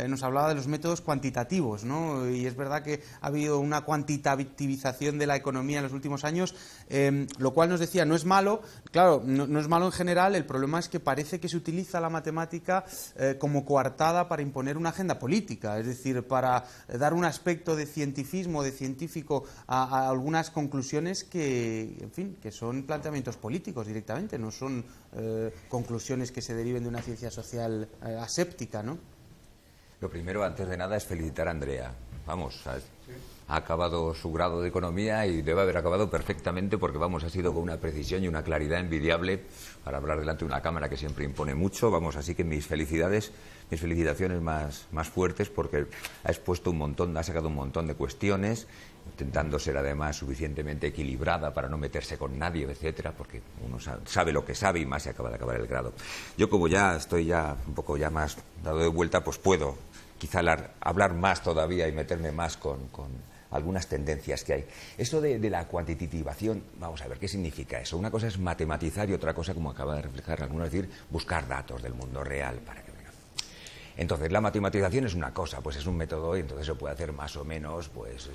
nos hablaba de los métodos cuantitativos, ¿no? Y es verdad que ha habido una cuantitativización de la economía en los últimos años, lo cual nos decía, no es malo, claro, no es malo en general, el problema es que parece que se utiliza la matemática como coartada para imponer una agenda política, es decir, para dar un aspecto de cientifismo, de científico a algunas conclusiones que, en fin, que son planteamientos políticos directamente, no son conclusiones que se deriven de una ciencia social aséptica, ¿no? Lo primero, antes de nada, es felicitar a Andrea. Vamos, ¿sabes? Ha acabado su grado de economía y debe haber acabado perfectamente porque, vamos, ha sido con una precisión y una claridad envidiable para hablar delante de una cámara que siempre impone mucho. Vamos, así que mis felicitaciones más fuertes porque ha expuesto ha sacado un montón de cuestiones, intentando ser además suficientemente equilibrada para no meterse con nadie, etcétera, porque uno sabe lo que sabe y más se acaba de acabar el grado. Yo, como ya estoy un poco más dado de vuelta, pues puedo quizá hablar más todavía y meterme más con algunas tendencias que hay. Eso de la cuantitativación, vamos a ver, ¿qué significa eso? Una cosa es matematizar y otra cosa, como acaba de reflejar algunos, decir, buscar datos del mundo real para que vengan. Entonces, la matematización es una cosa, pues es un método y entonces se puede hacer más o menos, pues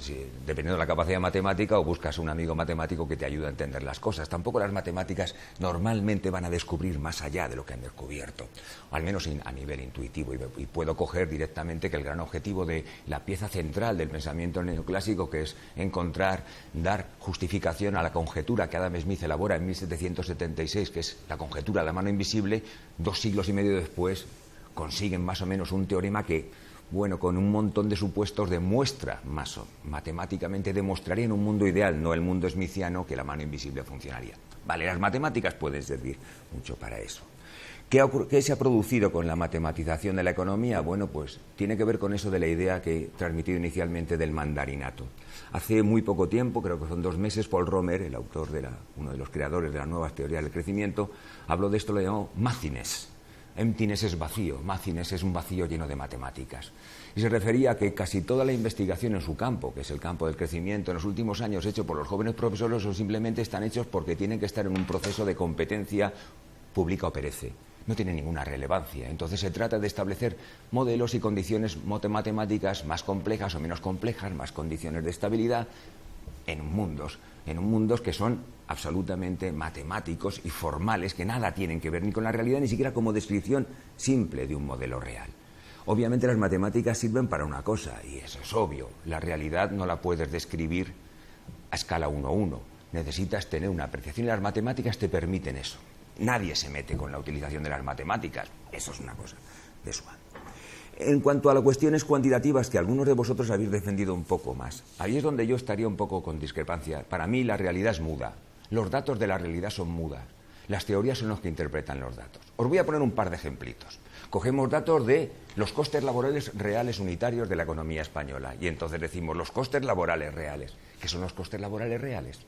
dependiendo de la capacidad matemática, o buscas un amigo matemático que te ayude a entender las cosas. Tampoco las matemáticas normalmente van a descubrir más allá de lo que han descubierto, o al menos a nivel intuitivo, y puedo coger directamente que el gran objetivo de la pieza central del pensamiento neoclásico, que es dar justificación a la conjetura que Adam Smith elabora en 1776, que es la conjetura de la mano invisible, 2 siglos y medio después consiguen más o menos un teorema que, bueno, con un montón de supuestos matemáticamente demostraría en un mundo ideal, no el mundo smithiano, que la mano invisible funcionaría. Vale, las matemáticas pueden servir mucho para eso. ¿Qué se ha producido con la matematización de la economía? Bueno, pues tiene que ver con eso de la idea que he transmitido inicialmente del mandarinato. Hace muy poco tiempo, creo que son 2 meses, Paul Romer, el autor uno de los creadores de las nuevas teorías del crecimiento, habló de esto, lo llamó Mácines. Emptiness es vacío, Mácines es un vacío lleno de matemáticas. Y se refería a que casi toda la investigación en su campo, que es el campo del crecimiento, en los últimos años hecho por los jóvenes profesores, o simplemente están hechos porque tienen que estar en un proceso de competencia pública o perece. No tiene ninguna relevancia. Entonces se trata de establecer modelos y condiciones matemáticas más complejas o menos complejas, más condiciones de estabilidad en mundos que son absolutamente matemáticos y formales, que nada tienen que ver ni con la realidad, ni siquiera como descripción simple de un modelo real. Obviamente las matemáticas sirven para una cosa, y eso es obvio. La realidad no la puedes describir a escala 1:1. Necesitas tener una apreciación y las matemáticas te permiten eso. Nadie se mete con la utilización de las matemáticas. Eso es una cosa de suave. En cuanto a las cuestiones cuantitativas, que algunos de vosotros habéis defendido un poco más, ahí es donde yo estaría un poco con discrepancia. Para mí la realidad es muda. Los datos de la realidad son mudas. Las teorías son los que interpretan los datos. Os voy a poner un par de ejemplitos. Cogemos datos de los costes laborales reales unitarios de la economía española y entonces decimos los costes laborales reales. ¿Qué son los costes laborales reales?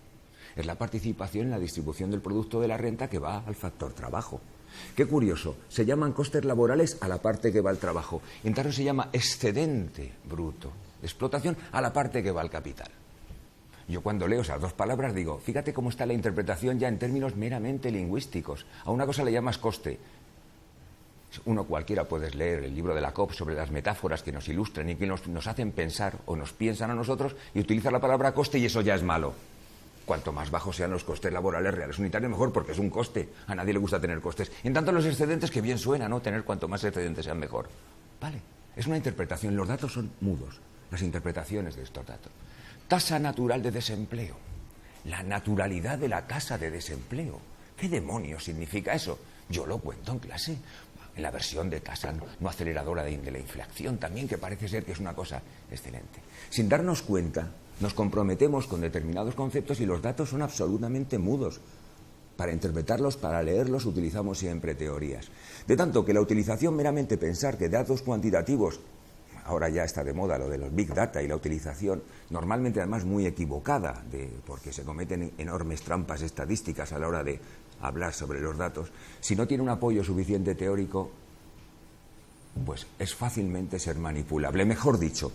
Es la participación en la distribución del producto de la renta que va al factor trabajo. Qué curioso, se llaman costes laborales a la parte que va al trabajo. En Tarno se llama excedente bruto de explotación a la parte que va al capital. Yo cuando leo esas dos palabras digo, fíjate cómo está la interpretación ya en términos meramente lingüísticos. A una cosa le llamas coste. Uno cualquiera puedes leer el libro de Lakoff sobre las metáforas que nos ilustran y que nos hacen pensar o nos piensan a nosotros y utiliza la palabra coste y eso ya es malo. Cuanto más bajos sean los costes laborales reales unitarios, mejor, porque es un coste. A nadie le gusta tener costes. En tanto, los excedentes, que bien suena, ¿no? Tener cuanto más excedentes sean mejor. Vale, es una interpretación. Los datos son mudos, las interpretaciones de estos datos. Tasa natural de desempleo. La naturalidad de la tasa de desempleo. ¿Qué demonios significa eso? Yo lo cuento en clase. En la versión de tasa no aceleradora de la inflación también, que parece ser que es una cosa excelente. Sin darnos cuenta, nos comprometemos con determinados conceptos y los datos son absolutamente mudos. Para interpretarlos, para leerlos, utilizamos siempre teorías. De tanto que la utilización meramente pensar que datos cuantitativos, ahora ya está de moda lo de los Big Data y la utilización, normalmente además muy equivocada, porque se cometen enormes trampas estadísticas a la hora de hablar sobre los datos, si no tiene un apoyo suficiente teórico, pues es fácilmente ser manipulable. Mejor dicho,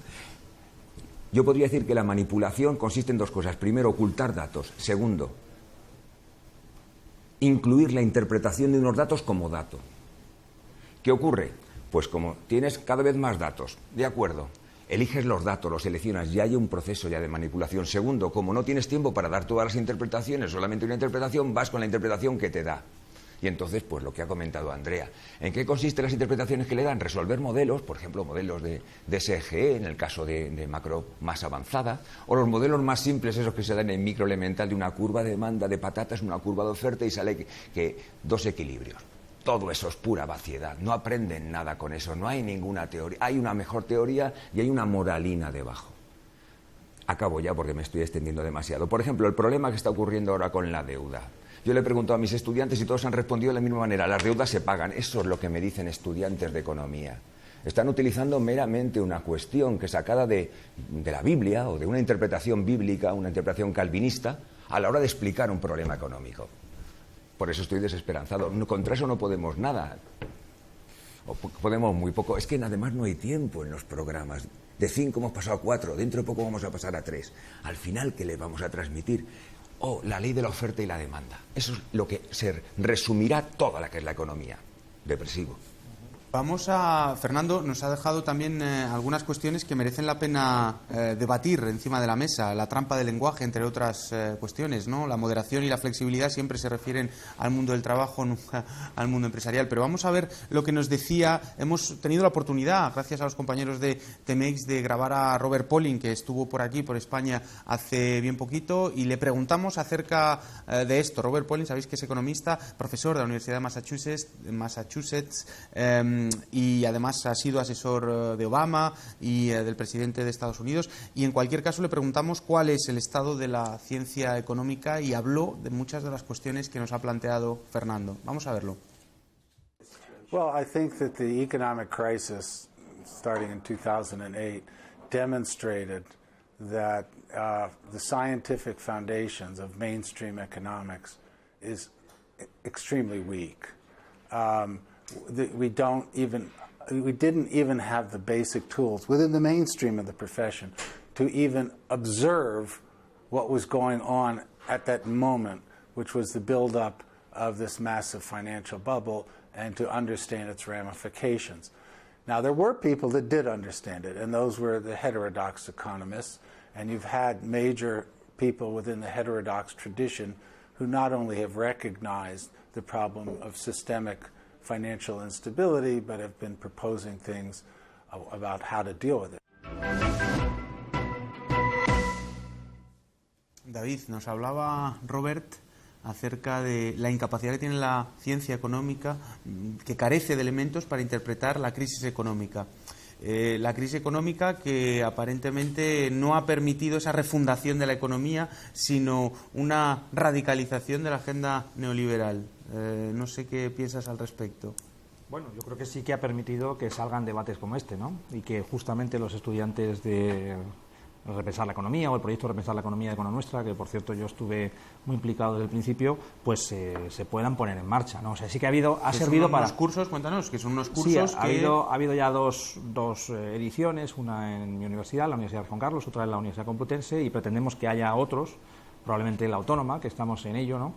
yo podría decir que la manipulación consiste en dos cosas. Primero, ocultar datos. Segundo, incluir la interpretación de unos datos como dato. ¿Qué ocurre? Pues como tienes cada vez más datos, de acuerdo, eliges los datos, los seleccionas, ya hay un proceso ya de manipulación. Segundo, como no tienes tiempo para dar todas las interpretaciones, solamente una interpretación, vas con la interpretación que te da. Y entonces, pues lo que ha comentado Andrea. ¿En qué consisten las interpretaciones que le dan? Resolver modelos, por ejemplo, modelos de SGE, en el caso de macro más avanzada, o los modelos más simples, esos que se dan en microelemental, de una curva de demanda de patatas, una curva de oferta y sale que dos equilibrios. Todo eso es pura vaciedad, no aprenden nada con eso, no hay ninguna teoría. Hay una mejor teoría y hay una moralina debajo. Acabo ya porque me estoy extendiendo demasiado. Por ejemplo, el problema que está ocurriendo ahora con la deuda. Yo le he preguntado a mis estudiantes y todos han respondido de la misma manera. Las deudas se pagan. Eso es lo que me dicen estudiantes de economía. Están utilizando meramente una cuestión que sacada de la Biblia o de una interpretación bíblica, una interpretación calvinista, a la hora de explicar un problema económico. Por eso estoy desesperanzado. Contra eso no podemos nada. O podemos muy poco. Es que además no hay tiempo en los programas. De 5 hemos pasado a 4. Dentro de poco vamos a pasar a 3. Al final, ¿qué le vamos a transmitir? La ley de la oferta y la demanda. Eso es lo que se resumirá toda la que es la economía. Depresivo. Vamos a... Fernando nos ha dejado también algunas cuestiones que merecen la pena debatir encima de la mesa. La trampa del lenguaje, entre otras cuestiones, ¿no? La moderación y la flexibilidad siempre se refieren al mundo del trabajo, nunca al mundo empresarial. Pero vamos a ver lo que nos decía. Hemos tenido la oportunidad, gracias a los compañeros de TMX, de grabar a Robert Pauling, que estuvo por aquí, por España, hace bien poquito, y le preguntamos acerca de esto. Robert Pauling, sabéis que es economista, profesor de la Universidad de Massachusetts, y además ha sido asesor de Obama y del presidente de Estados Unidos, y en cualquier caso le preguntamos cuál es el estado de la ciencia económica y habló de muchas de las cuestiones que nos ha planteado Fernando. Vamos a verlo. Well, I think that the economic crisis starting in 2008 demonstrated that the scientific foundations of mainstream economics is extremely weak. We didn't even have the basic tools within the mainstream of the profession to even observe what was going on at that moment, which was the buildup of this massive financial bubble, and to understand its ramifications. Now, there were people that did understand it, and those were the heterodox economists, and you've had major people within the heterodox tradition who not only have recognized the problem of systemic financial instability, but have been proposing things about how to deal with it. David, nos hablaba Robert acerca de la incapacidad que tiene la ciencia económica, que carece de elementos para interpretar la crisis económica. La crisis económica que aparentemente no ha permitido esa refundación de la economía, sino una radicalización de la agenda neoliberal. No sé qué piensas al respecto. Bueno, yo creo que sí que ha permitido que salgan debates como este, ¿no? Y que justamente los estudiantes de Repensar la Economía o el proyecto Repensar la Economía de Econonuestra, que por cierto yo estuve muy implicado desde el principio, pues se puedan poner en marcha, ¿no? O sea, sí que ha servido para... unos cursos, cuéntanos, que son unos cursos sí, que... ha habido ya dos ediciones, una en mi universidad, la Universidad de Juan Carlos, otra en la Universidad Complutense, y pretendemos que haya otros, probablemente en la Autónoma, que estamos en ello, ¿no?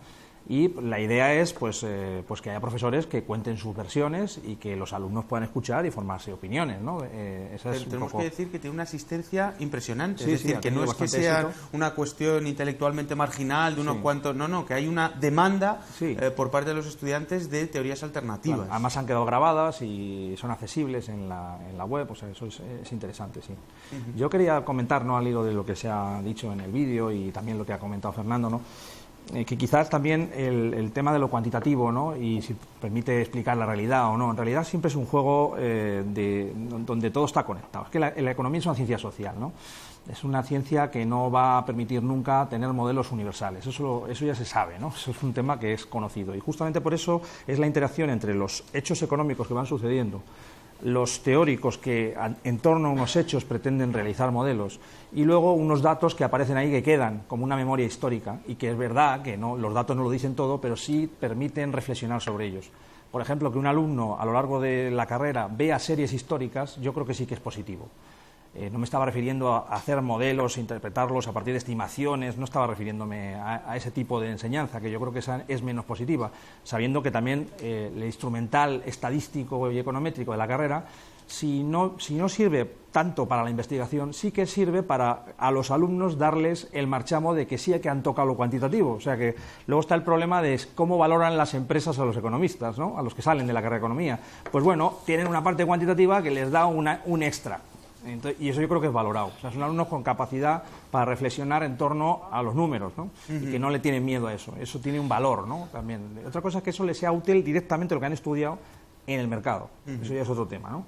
Y la idea es pues que haya profesores que cuenten sus versiones y que los alumnos puedan escuchar y formarse opiniones, ¿no? Tenemos que decir que tiene una asistencia impresionante, sí, es decir, que no es que sea una cuestión intelectualmente marginal de unos cuantos, no, que hay una demanda por parte de los estudiantes de teorías alternativas. Claro, además han quedado grabadas y son accesibles en la web, o sea, eso es interesante, sí. Yo quería comentar, ¿no?, al hilo de lo que se ha dicho en el vídeo y también lo que ha comentado Fernando, ¿no?, que quizás también el tema de lo cuantitativo, ¿no?, y si permite explicar la realidad o no, en realidad siempre es un juego donde todo está conectado. Es que la economía es una ciencia social, ¿no? Es una ciencia que no va a permitir nunca tener modelos universales, eso ya se sabe, ¿no? Eso es un tema que es conocido y justamente por eso es la interacción entre los hechos económicos que van sucediendo, los teóricos que en torno a unos hechos pretenden realizar modelos y luego unos datos que aparecen ahí que quedan como una memoria histórica y que es verdad que no, los datos no lo dicen todo, pero sí permiten reflexionar sobre ellos. Por ejemplo, que un alumno a lo largo de la carrera vea series históricas, yo creo que sí que es positivo. No me estaba refiriendo a hacer modelos, interpretarlos a partir de estimaciones, no estaba refiriéndome a ese tipo de enseñanza, que yo creo que esa es menos positiva, sabiendo que también el instrumental estadístico y econométrico de la carrera, si no sirve tanto para la investigación, sí que sirve para a los alumnos darles el marchamo de que sí que han tocado lo cuantitativo. O sea que luego está el problema de cómo valoran las empresas a los economistas, ¿no?, a los que salen de la carrera de economía. Pues bueno, tienen una parte cuantitativa que les da un extra. Entonces, y eso yo creo que es valorado. O sea, son alumnos con capacidad para reflexionar en torno a los números, ¿no? Y que no le tienen miedo a eso. Eso tiene un valor, ¿no?, también. Otra cosa es que eso les sea útil directamente lo que han estudiado en el mercado. Eso ya es otro tema, ¿no?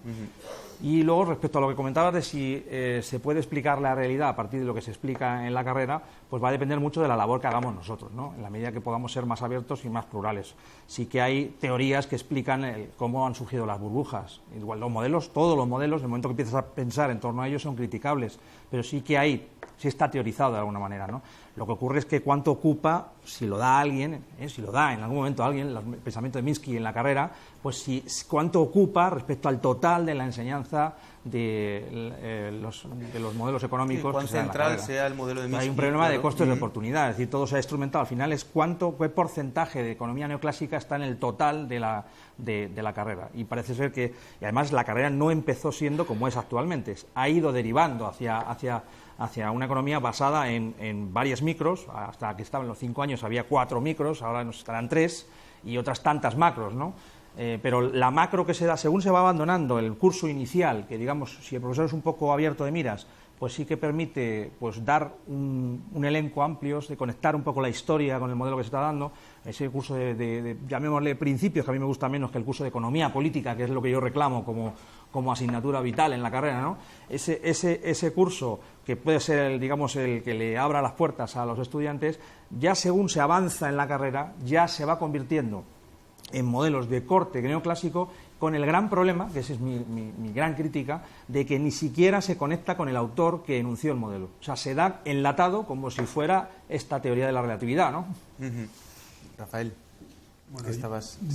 Y luego, respecto a lo que comentabas de si se puede explicar la realidad a partir de lo que se explica en la carrera, pues va a depender mucho de la labor que hagamos nosotros, ¿no?, en la medida que podamos ser más abiertos y más plurales. Sí que hay teorías que explican cómo han surgido las burbujas. Igual los modelos, todos los modelos, en el momento que empiezas a pensar en torno a ellos, son criticables, pero sí está teorizado de alguna manera, ¿no? Lo que ocurre es que cuánto ocupa, si lo da alguien, si lo da en algún momento alguien, el pensamiento de Minsky en la carrera, pues cuánto ocupa respecto al total de la enseñanza de los modelos económicos. Cuán central sea el modelo de Minsky. Hay un problema de costes de oportunidad, es decir, todo se ha instrumentado. Al final es qué porcentaje de economía neoclásica está en el total de la carrera. Y parece ser que, y además la carrera no empezó siendo como es actualmente, ha ido derivando hacia una economía basada en varias micros. Hasta que estaban los 5 años había 4 micros, ahora nos estarán 3 y otras tantas macros, ¿no? Pero la macro que se da, según se va abandonando el curso inicial, que digamos, si el profesor es un poco abierto de miras, pues sí que permite pues dar un elenco amplio, de conectar un poco la historia con el modelo que se está dando. Ese curso de llamémosle principios, que a mí me gusta menos que el curso de economía política, que es lo que yo reclamo como asignatura vital en la carrera, ¿no? Ese curso, que puede ser el que le abra las puertas a los estudiantes, ya según se avanza en la carrera, ya se va convirtiendo en modelos de corte neoclásico, con el gran problema, que esa es mi gran crítica, de que ni siquiera se conecta con el autor que enunció el modelo. O sea, se da enlatado como si fuera esta teoría de la relatividad, ¿no? Rafael, bueno,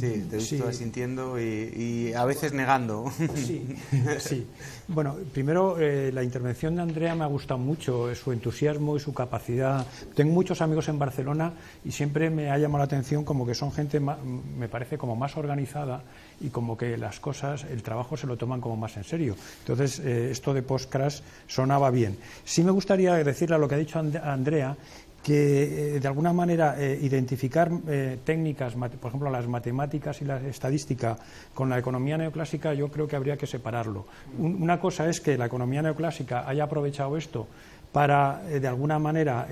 te he visto asintiendo y a veces negando. Sí. Bueno, primero, la intervención de Andrea me ha gustado mucho, su entusiasmo y su capacidad. Tengo muchos amigos en Barcelona y siempre me ha llamado la atención como que son gente, me parece, como más organizada y como que las cosas, el trabajo se lo toman como más en serio. Entonces, esto de Postcrash sonaba bien. Sí me gustaría decirle a lo que ha dicho Andrea, que de alguna manera identificar técnicas, por ejemplo las matemáticas y la estadística con la economía neoclásica, yo creo que habría que separarlo. Una cosa es que la economía neoclásica haya aprovechado esto para de alguna manera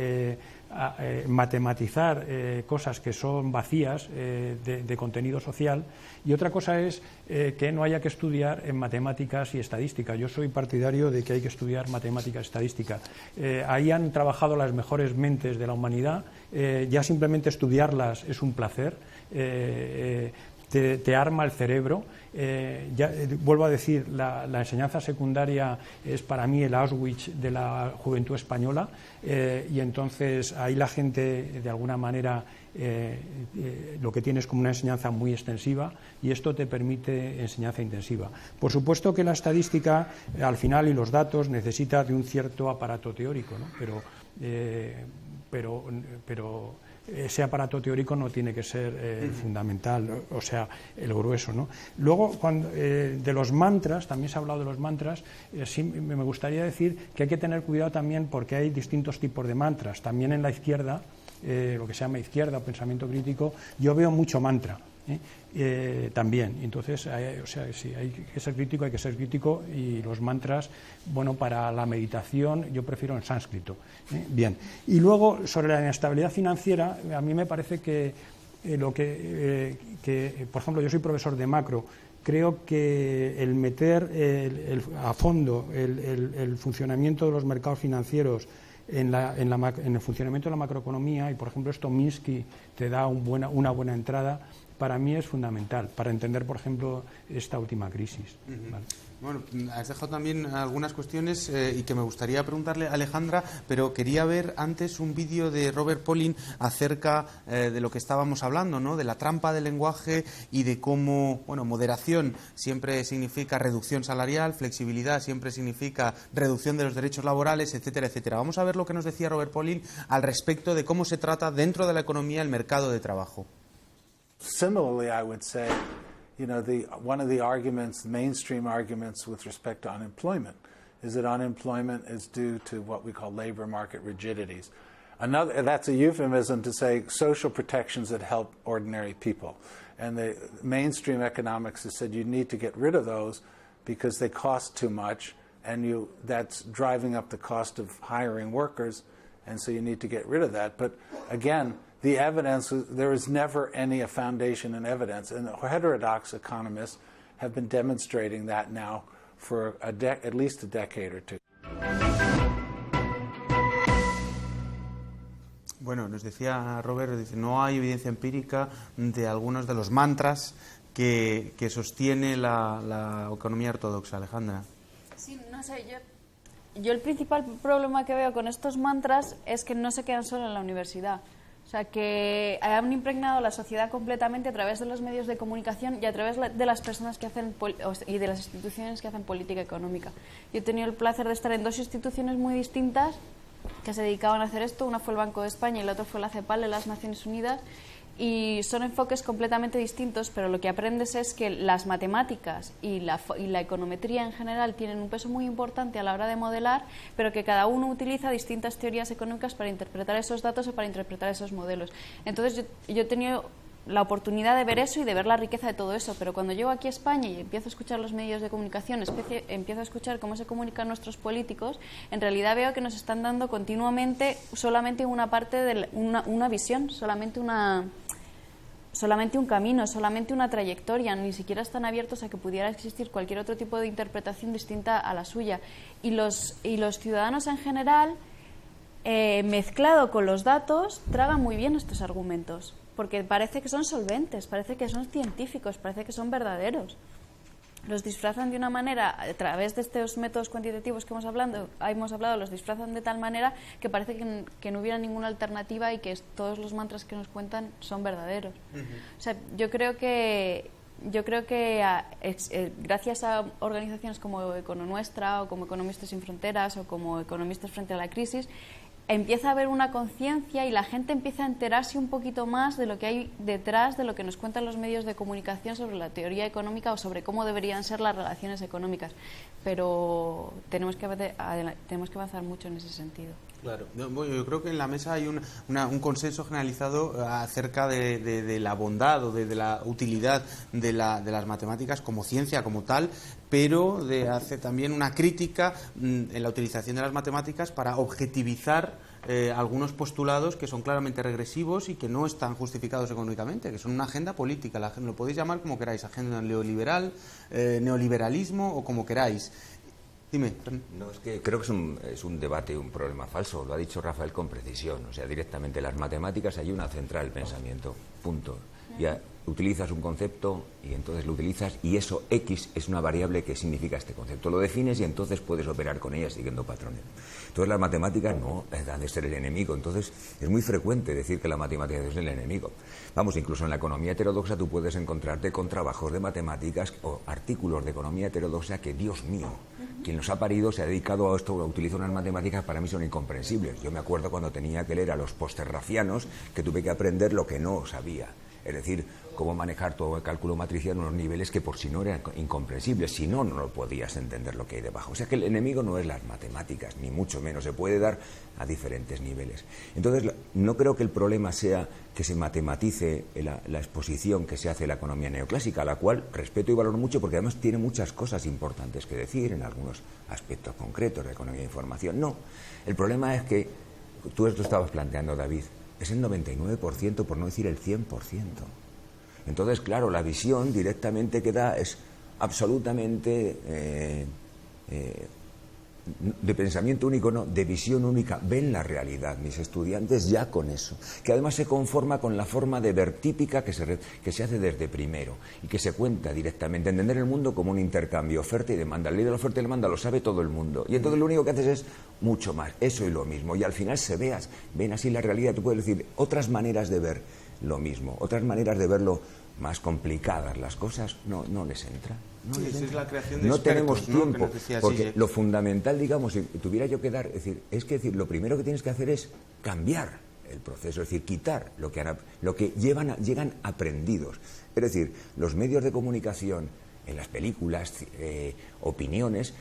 matematizar cosas que son vacías de contenido social, y otra cosa es que no haya que estudiar en matemáticas y estadística. Yo soy partidario de que hay que estudiar matemáticas y estadística. Ahí han trabajado las mejores mentes de la humanidad, ya simplemente estudiarlas es un placer. te arma el cerebro. Vuelvo a decir, la enseñanza secundaria es para mí el Auschwitz de la juventud española, y entonces ahí la gente de alguna manera lo que tiene es como una enseñanza muy extensiva, y esto te permite enseñanza intensiva. Por supuesto que la estadística al final y los datos necesita de un cierto aparato teórico, ¿no? Pero ese aparato teórico no tiene que ser fundamental, o sea, el grueso, ¿no? Luego, de los mantras, también se ha hablado de los mantras, sí me gustaría decir que hay que tener cuidado también porque hay distintos tipos de mantras. También en la izquierda, lo que se llama izquierda o pensamiento crítico, yo veo mucho mantra. También, entonces, o sea, sí, hay que ser crítico, y los mantras, bueno, para la meditación yo prefiero en sánscrito. Bien, y luego sobre la inestabilidad financiera, a mí me parece que por ejemplo, yo soy profesor de macro. Creo que el meter a fondo el funcionamiento de los mercados financieros en el funcionamiento de la macroeconomía, y por ejemplo esto Minsky te da una buena entrada, para mí es fundamental para entender, por ejemplo, esta última crisis. ¿Vale? Bueno, has dejado también algunas cuestiones y que me gustaría preguntarle a Alejandra, pero quería ver antes un vídeo de Robert Pollin acerca de lo que estábamos hablando, ¿no? De la trampa del lenguaje y de cómo, bueno, moderación siempre significa reducción salarial, flexibilidad siempre significa reducción de los derechos laborales, etcétera, etcétera. Vamos a ver lo que nos decía Robert Pollin al respecto de cómo se trata dentro de la economía el mercado de trabajo. Similarly, I would say, one of the arguments, mainstream arguments with respect to unemployment, is that unemployment is due to what we call labor market rigidities. That's a euphemism to say social protections that help ordinary people. And the mainstream economics has said you need to get rid of those because they cost too much, and that's driving up the cost of hiring workers, and so you need to get rid of that. But again, the evidence, there is never any foundation in evidence, and heterodox economists have been demonstrating that now for at least a decade or two. Bueno, nos decía Robert, dice, no hay evidencia empírica de algunos de los mantras que sostiene la economía ortodoxa. Alejandra. Sí, no sé, yo el principal problema que veo con estos mantras es que no se quedan solo en la universidad. O sea, que han impregnado la sociedad completamente a través de los medios de comunicación y a través de las personas que hacen y de las instituciones que hacen política económica. Yo he tenido el placer de estar en dos instituciones muy distintas que se dedicaban a hacer esto. Una fue el Banco de España y la otra fue la CEPAL de las Naciones Unidas. Y son enfoques completamente distintos, pero lo que aprendes es que las matemáticas y la econometría en general tienen un peso muy importante a la hora de modelar, pero que cada uno utiliza distintas teorías económicas para interpretar esos datos o para interpretar esos modelos. Entonces yo he tenido la oportunidad de ver eso y de ver la riqueza de todo eso, pero cuando llego aquí a España y empiezo a escuchar los medios de comunicación, empiezo a escuchar cómo se comunican nuestros políticos, en realidad veo que nos están dando continuamente solamente una parte de una visión, solamente un camino, solamente una trayectoria, ni siquiera están abiertos a que pudiera existir cualquier otro tipo de interpretación distinta a la suya. Y los ciudadanos en general, mezclado con los datos, tragan muy bien estos argumentos, porque parece que son solventes, parece que son científicos, parece que son verdaderos. Los disfrazan de una manera, a través de estos métodos cuantitativos que hemos hablado, los disfrazan de tal manera que parece que no hubiera ninguna alternativa y que todos los mantras que nos cuentan son verdaderos. O sea, yo creo que gracias a organizaciones como Econonuestra o como Economistas sin Fronteras o como Economistas frente a la crisis, empieza a haber una conciencia y la gente empieza a enterarse un poquito más de lo que hay detrás de lo que nos cuentan los medios de comunicación sobre la teoría económica o sobre cómo deberían ser las relaciones económicas. Pero tenemos que avanzar mucho en ese sentido. Claro, yo creo que en la mesa hay un consenso generalizado acerca de la bondad o de la utilidad de las matemáticas como ciencia, como tal, pero hace también una crítica en la utilización de las matemáticas para objetivizar algunos postulados que son claramente regresivos y que no están justificados económicamente, que son una agenda política, lo podéis llamar como queráis, agenda neoliberal, neoliberalismo o como queráis. Dime. No, es que creo que es un debate, un problema falso. Lo ha dicho Rafael con precisión. O sea, directamente las matemáticas ayudan a centrar el pensamiento. Punto. utilizas un concepto y entonces lo utilizas y eso X es una variable que significa este concepto. Lo defines y entonces puedes operar con ella siguiendo patrones. Entonces las matemáticas no han de ser el enemigo. Entonces es muy frecuente decir que la matemática es el enemigo. Vamos, incluso en la economía heterodoxa tú puedes encontrarte con trabajos de matemáticas o artículos de economía heterodoxa que, Dios mío, quien los ha parido se ha dedicado a esto, a utilizar unas matemáticas para mí son incomprensibles. Yo me acuerdo cuando tenía que leer a los posterracianos que tuve que aprender lo que no sabía. Es decir, cómo manejar todo el cálculo matricial en unos niveles que por sí no eran incomprensibles, si no, no lo podías entender lo que hay debajo. O sea que el enemigo no es las matemáticas, ni mucho menos, se puede dar a diferentes niveles. Entonces, no creo que el problema sea que se matematice la exposición que se hace de la economía neoclásica, a la cual respeto y valoro mucho porque además tiene muchas cosas importantes que decir en algunos aspectos concretos de economía de información. No, el problema es que, tú esto estabas planteando, David, es el 99%, por no decir el 100%. Entonces, claro, la visión directamente que da es absolutamente de pensamiento único, no, de visión única. Ven la realidad, mis estudiantes, ya con eso. Que además se conforma con la forma de ver típica que se hace desde primero y que se cuenta directamente. Entender el mundo como un intercambio, oferta y demanda. La ley de la oferta y demanda lo sabe todo el mundo. Y entonces lo único que haces es mucho más, eso y lo mismo. Y al final ven así la realidad. Tú puedes decir otras maneras de ver lo mismo, otras maneras de verlo más complicadas. Las cosas no les entra. Es la creación de no expertos, tenemos tiempo, ¿no? porque lo fundamental, digamos, si tuviera yo que dar, es que lo primero que tienes que hacer es cambiar el proceso, es decir, quitar lo que llegan aprendidos. Es decir, los medios de comunicación, en las películas, opiniones,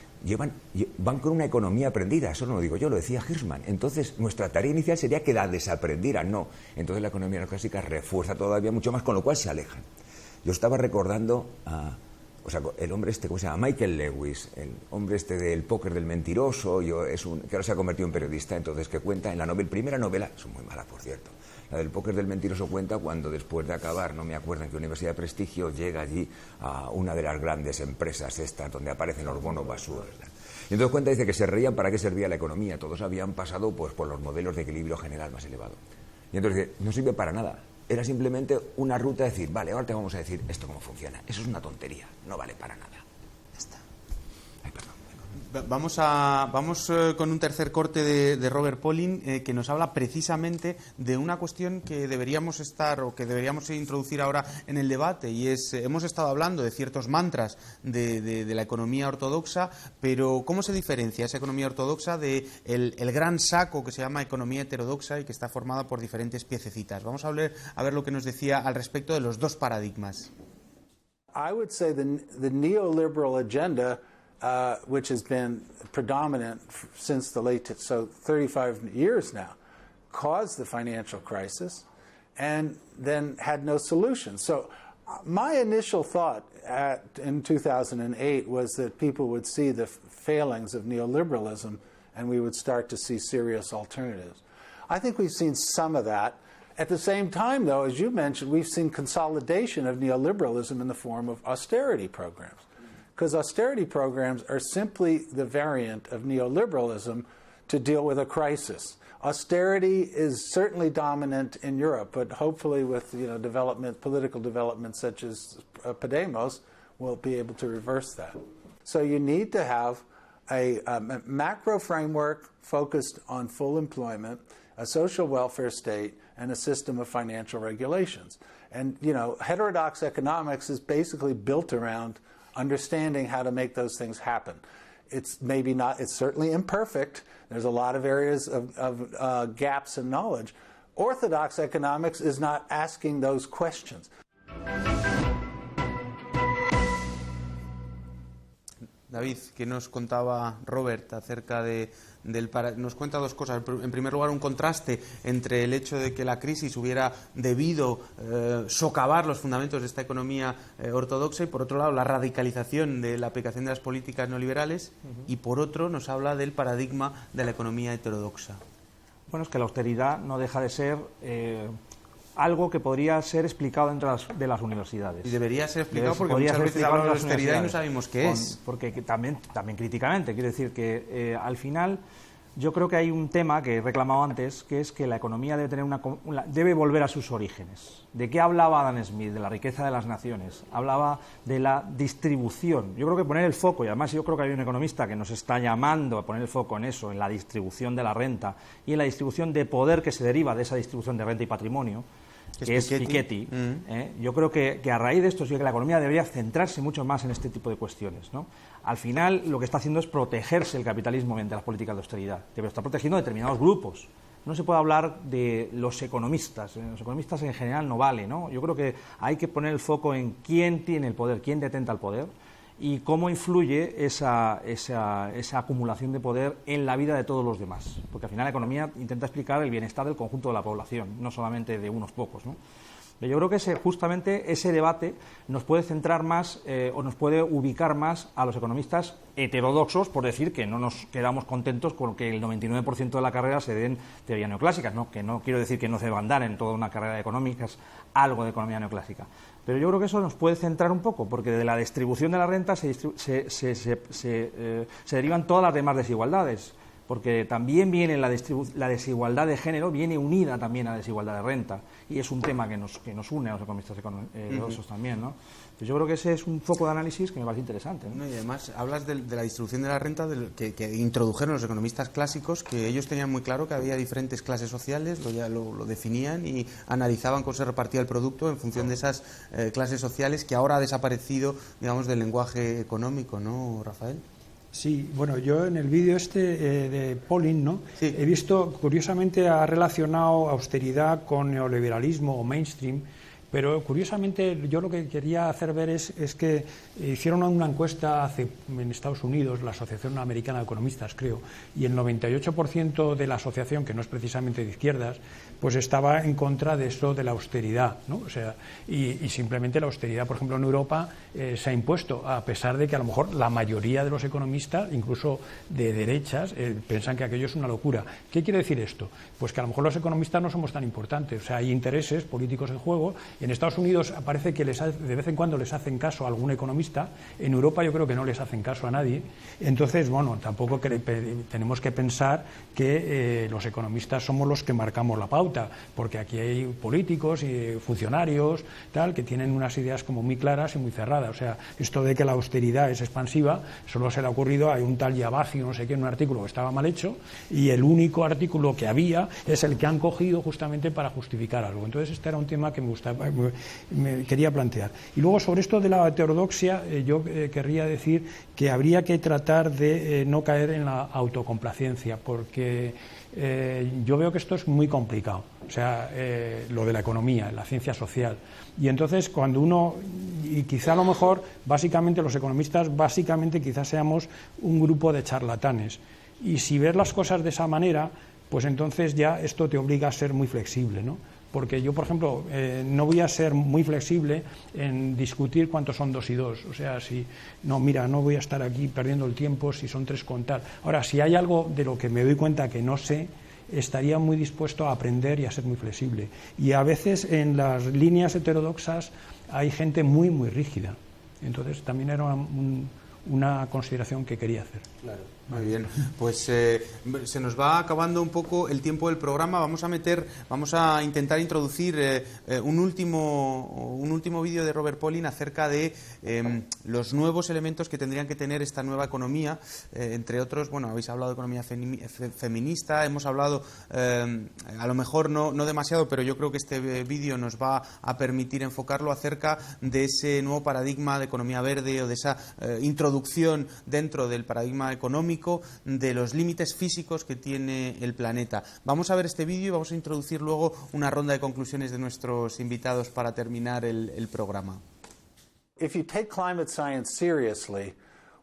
van con una economía aprendida. Eso no lo digo yo, lo decía Hirschman. Entonces, nuestra tarea inicial sería que la desaprendieran. No. Entonces, la economía neoclásica refuerza todavía mucho más, con lo cual se alejan. Yo estaba recordando el hombre ¿cómo se llama? Michael Lewis, el hombre del póker del mentiroso, que ahora se ha convertido en periodista, entonces que cuenta en la primera novela, son muy malas por cierto, la del póker del mentiroso, cuenta cuando después de acabar, no me acuerdo en qué universidad de prestigio, llega allí a una de las grandes empresas estas donde aparecen los bonos basura. Y entonces cuenta, dice que se reían para qué servía la economía, todos habían pasado pues por los modelos de equilibrio general más elevado. Y entonces dice, no sirve para nada. Era simplemente una ruta de decir, vale, ahora te vamos a decir esto cómo funciona. Eso es una tontería, no vale para nada. Ya está. Ay, perdón. Vamos con un tercer corte de Robert Pauling que nos habla precisamente de una cuestión que deberíamos introducir ahora en el debate, y es, hemos estado hablando de ciertos mantras de la economía ortodoxa, pero ¿cómo se diferencia esa economía ortodoxa de el gran saco que se llama economía heterodoxa y que está formada por diferentes piececitas? Vamos a ver lo que nos decía al respecto de los dos paradigmas. I would say the neoliberal agenda, which has been predominant since the late, 35 years now, caused the financial crisis and then had no solution. So my initial thought in 2008 was that people would see the failings of neoliberalism and we would start to see serious alternatives. I think we've seen some of that. At the same time, though, as you mentioned, we've seen consolidation of neoliberalism in the form of austerity programs. Because austerity programs are simply the variant of neoliberalism to deal with a crisis. Austerity is certainly dominant in Europe, but hopefully with political development such as Podemos, we'll be able to reverse that. So you need to have a macro framework focused on full employment, a social welfare state, and a system of financial regulations. And, heterodox economics is basically built around understanding how to make those things happen. It's certainly imperfect. There's a lot of areas of gaps in knowledge. Orthodox economics is not asking those questions. David, ¿qué nos contaba Robert acerca nos cuenta dos cosas? En primer lugar, un contraste entre el hecho de que la crisis hubiera debido socavar los fundamentos de esta economía ortodoxa, y por otro lado la radicalización de la aplicación de las políticas neoliberales, y por otro nos habla del paradigma de la economía heterodoxa. Bueno, es que la austeridad no deja de ser algo que podría ser explicado dentro de las universidades. Y debería ser explicado porque muchas veces hablamos de austeridad y no sabemos qué es. Porque también críticamente, quiero decir que al final yo creo que hay un tema que he reclamado antes, que es que la economía debe tener debe volver a sus orígenes. ¿De qué hablaba Adam Smith? De la riqueza de las naciones. Hablaba de la distribución. Yo creo que poner el foco, y además yo creo que hay un economista que nos está llamando a poner el foco en eso, en la distribución de la renta y en la distribución de poder que se deriva de esa distribución de renta y patrimonio, que es Piketty. Yo creo que a raíz de esto sí que la economía debería centrarse mucho más en este tipo de cuestiones, ¿no? Al final lo que está haciendo es protegerse el capitalismo mediante las políticas de austeridad, pero está protegiendo determinados grupos. No se puede hablar de los economistas en general no vale, ¿no? Yo creo que hay que poner el foco en quién tiene el poder, quién detenta el poder y cómo influye esa acumulación de poder en la vida de todos los demás. Porque al final la economía intenta explicar el bienestar del conjunto de la población, no solamente de unos pocos, ¿no? Yo creo que justamente ese debate nos puede centrar más o nos puede ubicar más a los economistas heterodoxos, por decir que no nos quedamos contentos con que el 99% de la carrera se den teorías neoclásicas, ¿no? Que no quiero decir que no se deban dar en toda una carrera de económicas algo de economía neoclásica. Pero yo creo que eso nos puede centrar un poco, porque de la distribución de la renta se derivan todas las demás desigualdades. Porque también viene la desigualdad de género, viene unida también a la desigualdad de renta, y es un tema que nos une a los economistas heterodoxos también, ¿no? Entonces yo creo que ese es un foco de análisis que me parece interesante, ¿no? Y además hablas de la distribución de la renta que introdujeron los economistas clásicos, que ellos tenían muy claro que había diferentes clases sociales, lo definían y analizaban cómo se repartía el producto en función de esas clases sociales, que ahora ha desaparecido, digamos, del lenguaje económico, ¿no, Rafael? Sí, bueno, yo en el vídeo de Polin, ¿no? Sí. He visto, curiosamente, ha relacionado austeridad con neoliberalismo o mainstream, pero curiosamente yo lo que quería hacer ver es que hicieron una encuesta en Estados Unidos, la Asociación Americana de Economistas, creo, y el 98% de la asociación, que no es precisamente de izquierdas, pues estaba en contra de eso de la austeridad, ¿no? O sea, y simplemente la austeridad, por ejemplo, en Europa se ha impuesto, a pesar de que a lo mejor la mayoría de los economistas, incluso de derechas, piensan que aquello es una locura. ¿Qué quiere decir esto? Pues que a lo mejor los economistas no somos tan importantes, o sea, hay intereses políticos en juego. En Estados Unidos parece que de vez en cuando les hacen caso a algún economista, en Europa yo creo que no les hacen caso a nadie. Entonces, bueno, tampoco tenemos que pensar que los economistas somos los que marcamos la pauta, porque aquí hay políticos y funcionarios tal que tienen unas ideas como muy claras y muy cerradas. O sea, esto de que la austeridad es expansiva solo se le ha ocurrido a un tal Yavazi, no sé qué, en un artículo que estaba mal hecho, y el único artículo que había es el que han cogido justamente para justificar algo. Entonces este era un tema que me quería plantear. Y luego sobre esto de la heterodoxia, yo querría decir que habría que tratar de no caer en la autocomplacencia, porque yo veo que esto es muy complicado, o sea, lo de la economía, la ciencia social, y entonces cuando uno, y quizá a lo mejor básicamente los economistas quizás seamos un grupo de charlatanes, y si ves las cosas de esa manera, pues entonces ya esto te obliga a ser muy flexible, ¿no? Porque yo, por ejemplo, no voy a ser muy flexible en discutir cuántos son 2 y 2. O sea, no voy a estar aquí perdiendo el tiempo si son 3 con tal. Ahora, si hay algo de lo que me doy cuenta que no sé, estaría muy dispuesto a aprender y a ser muy flexible. Y a veces en las líneas heterodoxas hay gente muy, muy rígida. Entonces, también era una consideración que quería hacer. Claro. Muy bien, pues se nos va acabando un poco el tiempo del programa. Vamos a intentar introducir un último vídeo de Robert Polin acerca de los nuevos elementos que tendrían que tener esta nueva economía, entre otros, bueno, habéis hablado de economía feminista, hemos hablado, a lo mejor no demasiado, pero yo creo que este vídeo nos va a permitir enfocarlo acerca de ese nuevo paradigma de economía verde o de esa introducción dentro del paradigma económico de los límites físicos que tiene el planeta. Vamos a ver este vídeo y vamos a introducir luego una ronda de conclusiones de nuestros invitados para terminar el programa. If you take climate science seriously,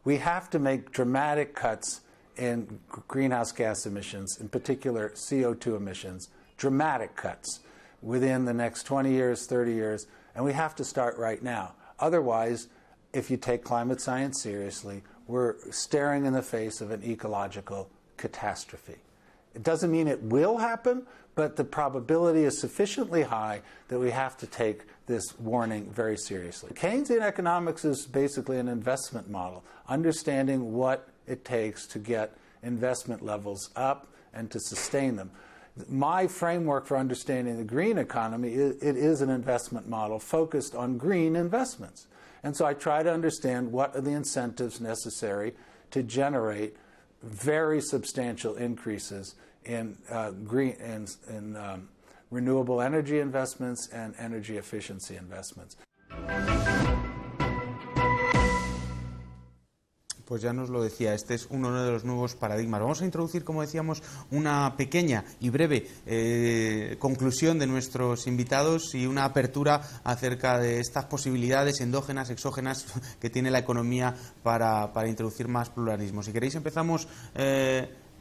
we have to make dramatic cuts in greenhouse gas emissions, in particular CO2 emissions, dramatic cuts within the next 20 years, 30 years, and we have to start right now. Otherwise, if you take climate science seriously, we're staring in the face of an ecological catastrophe. It doesn't mean it will happen, but the probability is sufficiently high that we have to take this warning very seriously. Keynesian economics is basically an investment model, understanding what it takes to get investment levels up and to sustain them. My framework for understanding the green economy, it is an investment model focused on green investments. And so I try to understand what are the incentives necessary to generate very substantial increases in renewable energy investments and energy efficiency investments. Pues ya nos lo decía, este es uno de los nuevos paradigmas. Vamos a introducir, como decíamos, una pequeña y breve conclusión de nuestros invitados y una apertura acerca de estas posibilidades endógenas, exógenas que tiene la economía para introducir más pluralismo. Si queréis empezamos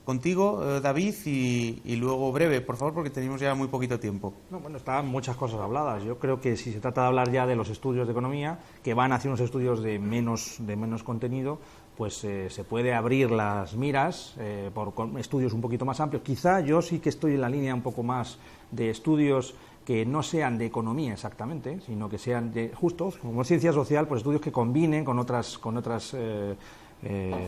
contigo, David, y luego breve, por favor, porque tenemos ya muy poquito tiempo. No, bueno, están muchas cosas habladas. Yo creo que si se trata de hablar ya de los estudios de economía, que van hacia unos estudios de menos contenido, pues se puede abrir las miras con estudios un poquito más amplios. Quizá yo sí que estoy en la línea un poco más de estudios que no sean de economía exactamente, sino que sean de justos, como ciencia social, pues estudios que combinen con otras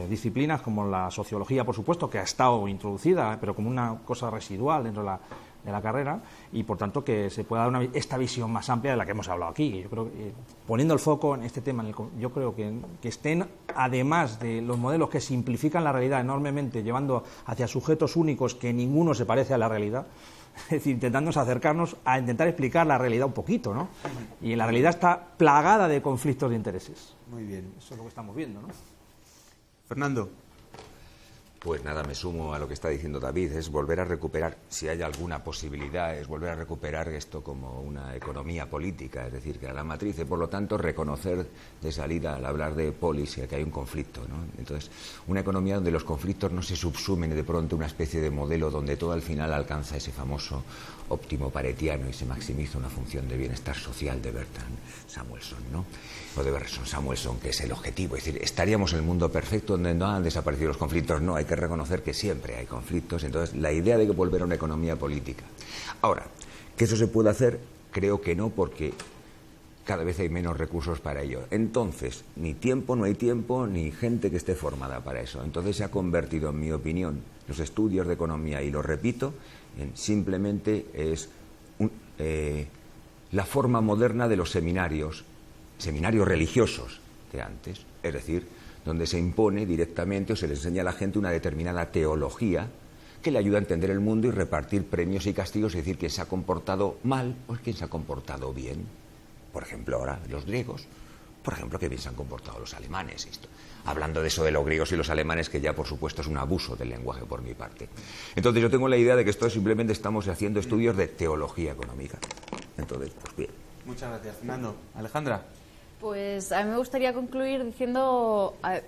disciplinas, como la sociología, por supuesto, que ha estado introducida, pero como una cosa residual dentro de la carrera, y por tanto que se pueda dar esta visión más amplia de la que hemos hablado aquí. Yo creo que poniendo el foco en este tema, yo creo que estén, además de los modelos que simplifican la realidad enormemente, llevando hacia sujetos únicos que ninguno se parece a la realidad, es decir, intentándonos acercarnos a intentar explicar la realidad un poquito, ¿no? Y la realidad está plagada de conflictos de intereses. Muy bien. Eso es lo que estamos viendo, ¿no? Fernando. Pues nada, me sumo a lo que está diciendo David, es volver a recuperar, si hay alguna posibilidad, es volver a recuperar esto como una economía política, es decir, que a la matriz, y por lo tanto reconocer de salida al hablar de polis que hay un conflicto, ¿no? Entonces, una economía donde los conflictos no se subsumen de pronto una especie de modelo donde todo al final alcanza ese famoso óptimo paretiano y se maximiza una función de bienestar social de Bertrand Samuelson, ¿no? O de Bertrand Samuelson, que es el objetivo, es decir, estaríamos en el mundo perfecto donde no han desaparecido los conflictos, no, hay que reconocer que siempre hay conflictos, entonces la idea de que volver a una economía política. Ahora, que eso se puede hacer, creo que no, porque cada vez hay menos recursos para ello. Entonces, no hay tiempo, ni gente que esté formada para eso. Entonces se ha convertido, en mi opinión, los estudios de economía, y lo repito, en simplemente es la forma moderna de los seminarios religiosos de antes, es decir, donde se impone directamente o se le enseña a la gente una determinada teología que le ayuda a entender el mundo y repartir premios y castigos, es decir, quién se ha comportado mal o quién se ha comportado bien. Por ejemplo, ahora los griegos, por ejemplo, qué bien se han comportado los alemanes. Hablando de eso de los griegos y los alemanes, que ya por supuesto es un abuso del lenguaje por mi parte. Entonces yo tengo la idea de que esto simplemente estamos haciendo estudios de teología económica. Entonces, pues bien. Muchas gracias, Fernando. Alejandra. Pues a mí me gustaría concluir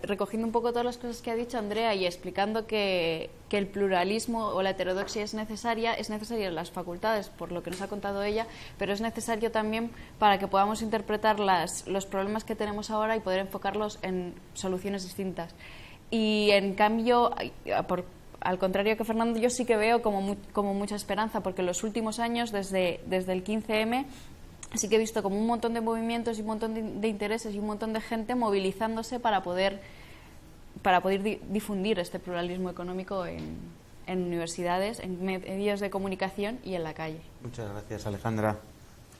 recogiendo un poco todas las cosas que ha dicho Andrea y explicando que el pluralismo o la heterodoxia es necesaria en las facultades, por lo que nos ha contado ella, pero es necesario también para que podamos interpretar los problemas que tenemos ahora y poder enfocarlos en soluciones distintas. Y en cambio, al contrario que Fernando, yo sí que veo como mucha esperanza, porque en los últimos años, desde el 15M, sí que he visto como un montón de movimientos y un montón de intereses y un montón de gente movilizándose para poder difundir este pluralismo económico en universidades, en medios de comunicación y en la calle. Muchas gracias, Alejandra.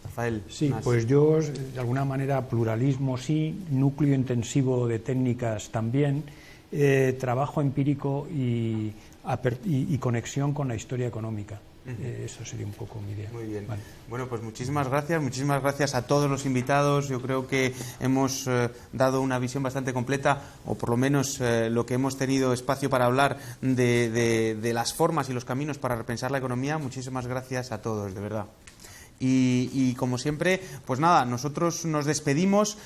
Rafael. Sí, más. Pues yo, de alguna manera, pluralismo sí, núcleo intensivo de técnicas también, trabajo empírico y conexión con la historia económica. Eso sería un poco mi idea. Muy bien. Vale. Bueno, pues muchísimas gracias a todos los invitados. Yo creo que hemos dado una visión bastante completa, o por lo menos lo que hemos tenido espacio para hablar de las formas y los caminos para repensar la economía. Muchísimas gracias a todos, de verdad. Y como siempre, pues nada, nosotros nos despedimos.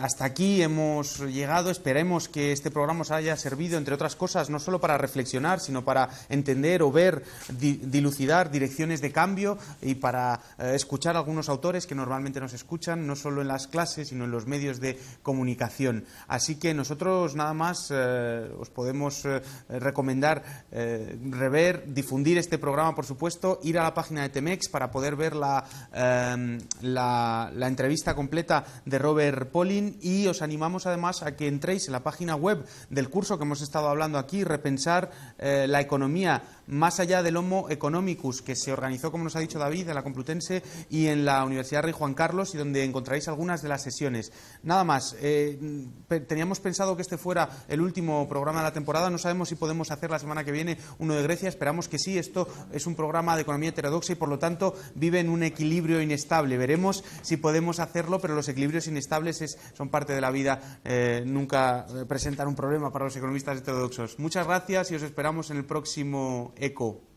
Hasta aquí hemos llegado. Esperemos que este programa os haya servido, entre otras cosas, no solo para reflexionar, sino para entender o ver, dilucidar direcciones de cambio y para escuchar a algunos autores que normalmente nos escuchan, no solo en las clases, sino en los medios de comunicación. Así que nosotros nada más os podemos recomendar rever, difundir este programa, por supuesto, ir a la página de Temex para poder ver la la entrevista completa de Robert Pollin, y os animamos además a que entréis en la página web del curso que hemos estado hablando aquí, Repensar la economía más allá del Homo economicus, que se organizó, como nos ha dicho David, en la Complutense y en la Universidad Rey Juan Carlos, y donde encontraréis algunas de las sesiones. Nada más, teníamos pensado que este fuera el último programa de la temporada, no sabemos si podemos hacer la semana que viene uno de Grecia, esperamos que sí. Esto es un programa de economía heterodoxa y por lo tanto vive en un equilibrio inestable. Veremos si podemos hacerlo, pero los equilibrios inestables son parte de la vida, nunca presentan un problema para los economistas heterodoxos. Muchas gracias y os esperamos en el próximo ECO.